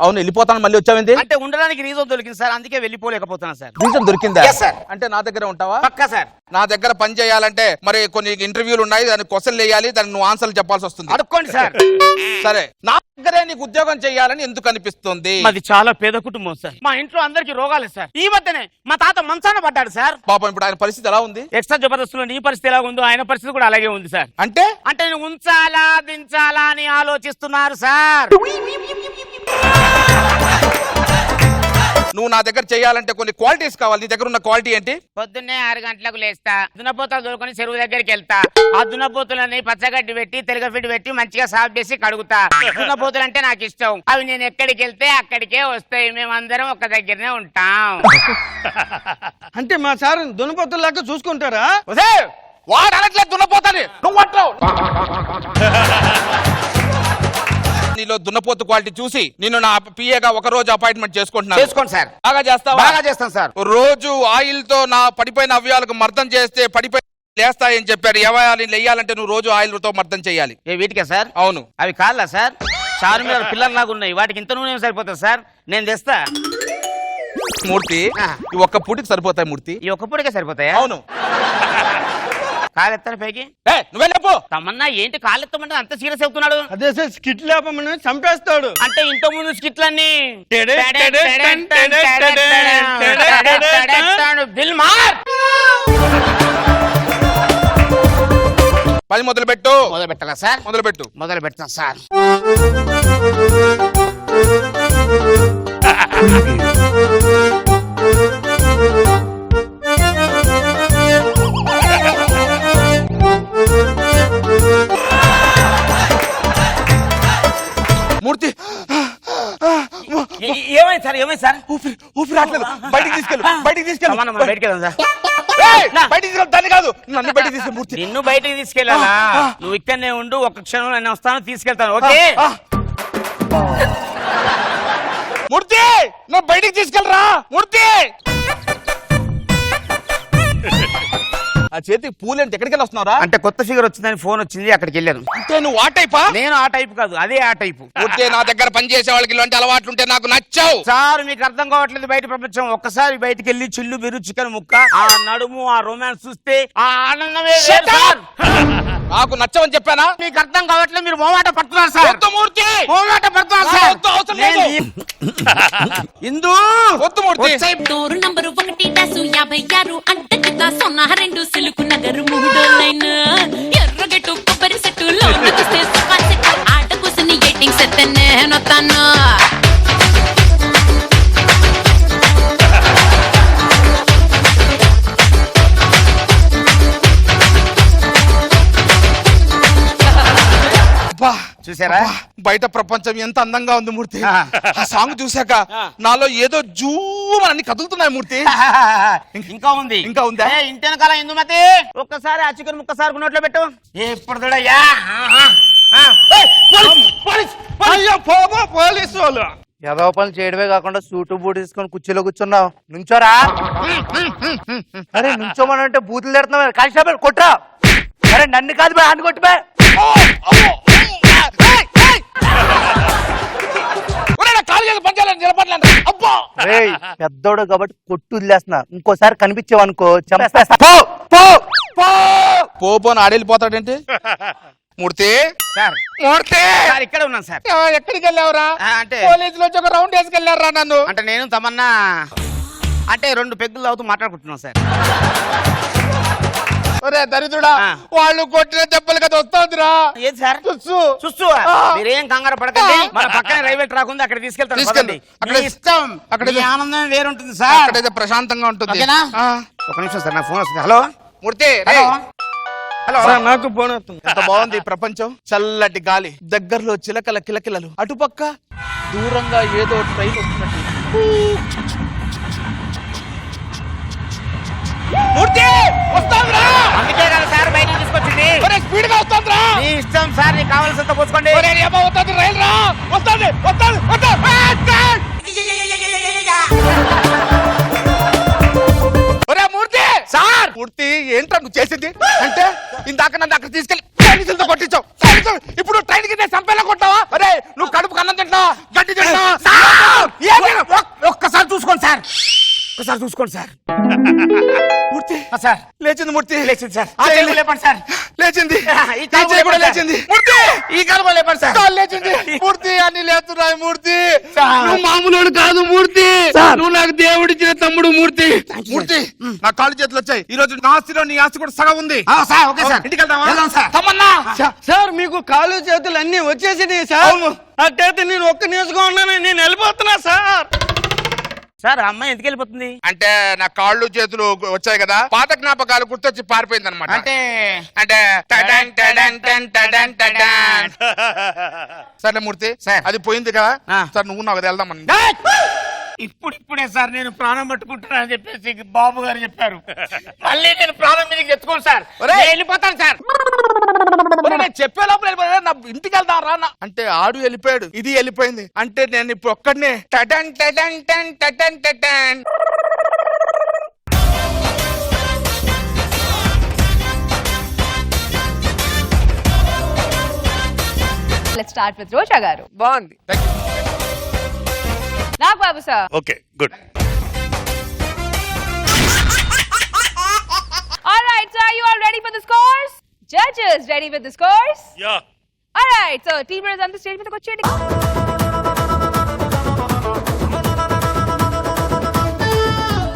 [SPEAKER 14] అవును వెళ్ళిపోతాను, మళ్ళీ వచ్చావేంటి?
[SPEAKER 5] అంటే ఉండడానికి రీజన్ దొరికింది సార్, అందుకే వెళ్ళిపోలేకపోతున్నాను సార్.
[SPEAKER 14] రీజన్ దొరికిందా?
[SPEAKER 5] Yes, sir.
[SPEAKER 14] అంటే నా దగ్గర ఉంటావా?
[SPEAKER 5] పక్కా సార్.
[SPEAKER 14] నా దగ్గర పని చేయాలంటే మరి కొన్ని ఇంటర్వ్యూలు ఉన్నాయి, దానికి క్వశ్చన్ వేయాలి, దానికి నువ్వు ఆన్సర్లు చెప్పాల్సి వస్తుంది.
[SPEAKER 5] అడుక్కోండి సార్.
[SPEAKER 14] సరే నా దగ్గరే నీకు ఉద్యోగం చేయాలని ఎందుకు అనిపిస్తుంది?
[SPEAKER 5] మాది చాలా పేద కుటుంబం సార్, మా ఇంట్లో అందరికి రోగాలు సార్. ఈ మధ్యనే మా తాత మంచాన పడ్డాడు సార్.
[SPEAKER 14] పాపం ఇప్పుడు ఆయన పరిస్థితి ఎలా ఉంది?
[SPEAKER 5] ఎక్స్ట్రా జబర్దస్త్ లో నీ పరిస్థితి ఎలా ఉందో ఆయన పరిస్థితి కూడా అలాగే ఉంది సార్.
[SPEAKER 14] అంటే
[SPEAKER 5] అంటే నేను ఉంచాలా దించాలా అని ఆలోచిస్తున్నారు సార్.
[SPEAKER 14] నువ్వు నా దగ్గర చేయాలంటే కొన్ని క్వాలిటీస్ కావాలి. నీ దగ్గర ఉన్న క్వాలిటీ ఏంటి?
[SPEAKER 5] పొద్దున్నే 6 గంటలకు లేస్తా, దున్నపోతలు దొరుకుని చెరువు దగ్గరికి వెళ్తా, ఆ దున్నపోతులని పచ్చగడ్డి పెట్టి తెలగఫిడ్డి పెట్టి మంచిగా సాఫ్ చేసి కడుగుతా. దున్నపోతులు అంటే నాకు ఇష్టం, అవి నేను ఎక్కడికి వెళ్తే అక్కడికే వస్తాయి, మేమందరం ఒక దగ్గరనే ఉంటాం.
[SPEAKER 4] అంటే మా సార్ దున్నపోతుల్లాగా చూసుకుంటారా?
[SPEAKER 14] వాడు అనట్లేదు దున్నపోతాని, నువ్వు అంటావు. నీలో దున్నపోతు క్వాలిటీ చూసి నిన్ను నా పిఏగా ఒక రోజు అపాయింట్మెంట్ చేసుకుంటున్నాను.
[SPEAKER 5] చేసుకోండి సార్.
[SPEAKER 14] బాగా చేస్తావా?
[SPEAKER 5] బాగా చేస్తాను సార్.
[SPEAKER 14] రోజు ఆయిల్ తో నా పడిపోయిన అవయాలకు మర్దం చేస్తే పడిపోయి లేస్తాయని చెప్పారు. అవయాలు లేయాలంటే నువ్వు రోజు ఆయిల్ తో మర్దం చేయాలి.
[SPEAKER 5] వీటికే సార్?
[SPEAKER 14] అవును.
[SPEAKER 5] అవి కాళ్ళ సార్? చార్మినార్ పిల్లల్లాగా ఉన్నాయి, వాటికి ఇంత నూనె సరిపోతుంది సార్, నేను తెస్తా.
[SPEAKER 14] మూర్తి ఈ ఒక్క పూటికి సరిపోతాయి మూర్తి.
[SPEAKER 5] ఈ ఒక్క పూటకే సరిపోతాయా?
[SPEAKER 14] అవును.
[SPEAKER 5] కాలెత్తాను పైకి.
[SPEAKER 14] నువ్వే లేపు.
[SPEAKER 5] తమన్నా ఏంటి కాలెత్తమంటే అంత సీరియస్ అవుతున్నాడు?
[SPEAKER 4] అదే సార్ స్కిట్ లేపమని చంపేస్తాడు.
[SPEAKER 5] అంటే ఇంత ముందు స్కిట్లన్నీ బిల్ మార్.
[SPEAKER 14] పని మొదలు పెట్టు.
[SPEAKER 5] మొదలు పెట్టాలా సార్?
[SPEAKER 14] మొదలు పెట్టు.
[SPEAKER 5] మొదలు పెడతాం సార్.
[SPEAKER 14] మూర్తి ఏమైంది సార్ ఏమైంది సార్ ఊపిరి రావట్లేదు బయటికి తీసుకెళ్ళు బయటికి వెళ్దాం సార్ బయటికి తీసుకెళ్ళి దాన్ని కాదు నన్ను బయటికి తీసుకెళ్ళి మూర్తి
[SPEAKER 5] నిన్ను బయటికి తీసుకెళ్ళాలా నువ్వు ఇక్కడనే ఉండు ఒక్క క్షణం నేను వస్తాను తీసుకెళ్తాను ఓకే
[SPEAKER 14] మూర్తి నువ్వు బయటికి తీసుకెళ్ళరా మూర్తి ఆ చేతికి పూలేంటి ఎక్కడికి వెళ్ళి వస్తున్నారా
[SPEAKER 5] అంటే కొత్త ఫిగర్ వచ్చిందని ఫోన్ వచ్చింది అక్కడికి వెళ్ళాను
[SPEAKER 14] అంటే నువ్వు ఆ టైపా
[SPEAKER 5] నేను ఆ టైప్ కాదు అదే ఆ టైపు
[SPEAKER 6] పూర్తి నా దగ్గర పనిచేసే వాళ్ళకి ఇలాంటి అలవాట్లు ఉంటే నాకు నచ్చావు
[SPEAKER 5] సార్ మీకు అర్థం కావట్లేదు బయట ప్రపంచం ఒక్కసారి బయటికి వెళ్ళి చిల్లు బిరు చికెన్ ముక్క ఆ నడుము ఆ రొమాన్స్ చూస్తే ఆ ఆనందమే వేరు సార్.
[SPEAKER 14] నాకు నచ్చవని చెప్పానా
[SPEAKER 5] మీకు అర్థం కావట్లేదు మీరు మోమాట పడుతున్నారు సార్
[SPEAKER 14] మూర్తి
[SPEAKER 5] మోమాట పడుతున్నారు సార్ ఇందు
[SPEAKER 14] మూర్తి
[SPEAKER 17] డోరు నంబరు 1-56 అడ్డకిత సొన్న 2 సిలుకు నగరు 3 లైన్ ఎర్రగట్టు కొబ్బరి సెట్టు లోన చూస్తే సోఫా సెట్ ఆట కూసుని ఎయిటింగ్ సెట్ నేనొత్తాను
[SPEAKER 5] చూసారా
[SPEAKER 14] బయట ప్రపంచం ఎంత అందంగా ఉంది మూర్తి ఆ సాంగ్ చూసాక నాలో ఏదో జూమని కదులుతున్నాయి మూర్తి
[SPEAKER 5] ఇంకా ఉంది
[SPEAKER 14] ఇంకా ఉందా
[SPEAKER 5] ఇంటెనకాల ఇందుమతి ఒక్కసారి ఆ చికెన్ ముక్క సార్ నోట్లో పెట్టు ఎప్పుడు చూడయ్యా
[SPEAKER 14] పోలీసు వాళ్ళు
[SPEAKER 10] ఏదో పనులు చేయడమే కాకుండా సూటు బూటు తీసుకొని కుర్చీలో కూర్చున్నావు నుంచోరా అరే నుంచోమనంటే బూతులు తిడుతున్నావు కానిస్టేబుల్ కొట్రా అరే నన్ను కాదు బా అన్ని కొట్టిపా పెద్దోడు కాబట్టి కొట్టు వదిలేస్తున్నా ఇంకోసారి కనిపించావనుకో చంపేస్తా
[SPEAKER 14] పోపోని ఆడెళ్ళిపోతాడేంటి మూర్తి మూర్తి
[SPEAKER 5] ఇక్కడ ఉన్నాను సార్
[SPEAKER 14] ఎక్కడికి వెళ్ళావురా
[SPEAKER 5] అంటే
[SPEAKER 14] పోలీసులు వచ్చి ఒక రౌండ్ వేసుకెళ్ళారా నన్ను
[SPEAKER 5] అంటే నేను తమన్నా అంటే 2 పెగ్గులు అవుతూ మాట్లాడుకుంటున్నాను సార్
[SPEAKER 14] ఒరే దరిద్రుడా వాళ్ళు కొట్టిన దెబ్బలు కదా వస్తుందిరా
[SPEAKER 5] ఏది సార్ చూస్తూ మీరేం కంగారు పడకండి మన పక్కన రైల్వే ట్రాక్ ఉంది అక్కడ తీసుకెళ్తాను అక్కడ ఇష్టం అక్కడ ఆనందం వేరుంటుంది సార్
[SPEAKER 14] అక్కడైతే ప్రశాంతంగా ఉంటుంది
[SPEAKER 5] ఒక నిమిషం సార్ నా ఫోన్ వస్తుంది హలో
[SPEAKER 14] మూర్తి
[SPEAKER 5] హలో
[SPEAKER 14] నాకు ఫోన్ అవుతుంది ఎంత బాగుంది ప్రపంచం చల్లటి గాలి దగ్గరలో చిలకల కిలకిలలు అటుపక్క దూరంగా ఏదో ట్రైన్ వస్తున్నట్టు మూర్తి వస్తాంరా
[SPEAKER 5] అందుకే కదా సార్ బయట తీసుకొచ్చింది
[SPEAKER 14] స్పీడ్ గా వస్తాంరా
[SPEAKER 5] నీ ఇష్టం సార్ నీకు కావాల్సినంత పోసుకోండి
[SPEAKER 14] వస్తుంది రైలు రా వస్తుంది మూర్తి సార్ మూర్తి ఏంట్రా నువ్వు చేసింది అంటే ఇందాక నన్ను అక్కడ తీసుకెళ్ళి పోలీసులతో కొట్టించావు ఇప్పుడు ట్రైన్ కి నేను చంపేలా కొట్టావా అరే నువ్వు కడుపు అన్నం తింటావా గడ్డి తింటావా
[SPEAKER 5] ఒక్కసారి చూసుకోండి సార్ ఒకసారి చూసుకోండి సార్
[SPEAKER 14] మూర్తి
[SPEAKER 5] సార్
[SPEAKER 14] లేచింది మూర్తి
[SPEAKER 5] లేచింది సార్ లేపండి సార్
[SPEAKER 14] లేచింది
[SPEAKER 5] ఈ కాలు
[SPEAKER 14] కూడా లేచింది
[SPEAKER 5] మూర్తి ఈ కాలు లేపండి సార్
[SPEAKER 14] లేచింది మూర్తి అన్ని లేస్తున్నాయి మూర్తి నువ్వు మామూలు కాదు మూర్తి నువ్వు నాకు దేవుడిచ్చిన తమ్ముడు మూర్తి మూర్తి నా కాళ్ళు చేతులు వచ్చాయి ఈ రోజు నా ఆస్తిలో నీ ఆస్తి కూడా సగం ఉంది ఇంటికి వెళ్దామా
[SPEAKER 4] సార్ మీకు కాళ్ళు చేతులు అన్ని వచ్చేసినాయి సార్ అట్టయితే నేను ఒక్క నియోజకవర్గం నేను వెళ్ళిపోతున్నా సార్
[SPEAKER 5] సార్ అమ్మాయి ఎందుకు వెళ్ళిపోతుంది
[SPEAKER 6] అంటే నా కాళ్ళు చేతులు వచ్చాయి కదా పాత జ్ఞాపకాలు గుర్తొచ్చి పారిపోయింది అనమాట అంటే
[SPEAKER 14] సరే మూర్తి అది పోయింది కదా సార్ నువ్వు నాకు వెళ్దామని
[SPEAKER 5] ఇప్పుడే సార్ నేను ప్రాణం పట్టుకుంటున్నా అని చెప్పేసి బాబు గారు చెప్పారు మళ్ళీ నేను ప్రాణం మీదకి తెచ్చుకోను సార్ వెళ్ళిపోతాను సార్
[SPEAKER 14] చెప్పే లోపల నా ఇంటికి వెళ్దాం రా అంటే ఆడు వెళ్ళిపోయాడు ఇది వెళ్ళిపోయింది అంటే నేను ఇప్పుడు ఒక్కడనే టటన్ టటన్ టన్ టటన్ టటన్
[SPEAKER 2] Let's start with Roja garu.
[SPEAKER 9] బాగుంది
[SPEAKER 2] Nag Babu sir.
[SPEAKER 8] Okay good
[SPEAKER 2] All right, so are you all ready for the scores? Judges, ready with the scores?
[SPEAKER 8] Yeah.
[SPEAKER 2] All right, so team members on the stage మీదకి వచ్చేయండి.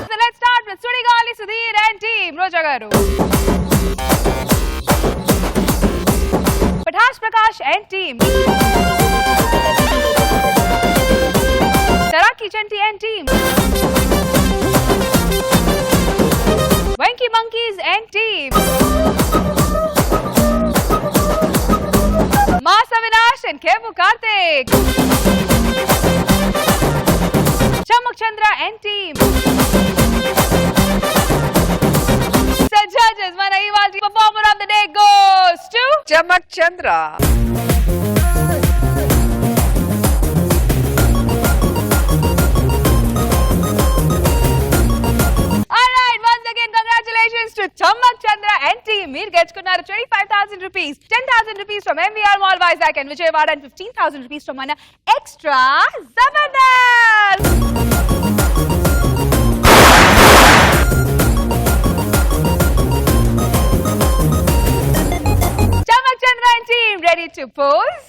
[SPEAKER 2] So let's start with Sudigali Sudhir and team Roja garu. Patash Prakash and team. Taraki Chanti and team. Wanky Monkeys and team. Masa Vinash and Kevu Karthik.
[SPEAKER 9] చమక్ Chandra.
[SPEAKER 2] Alright, once again, congratulations to Chamak Chandra and team. మీరు గెలుచుకున్నారు 25,000 rupees, 10,000 rupees from MVR Mall Vizag and Vijayawada and 15,000 rupees from మన Extra Zabardast. Chamak Chandra and team ready to pose.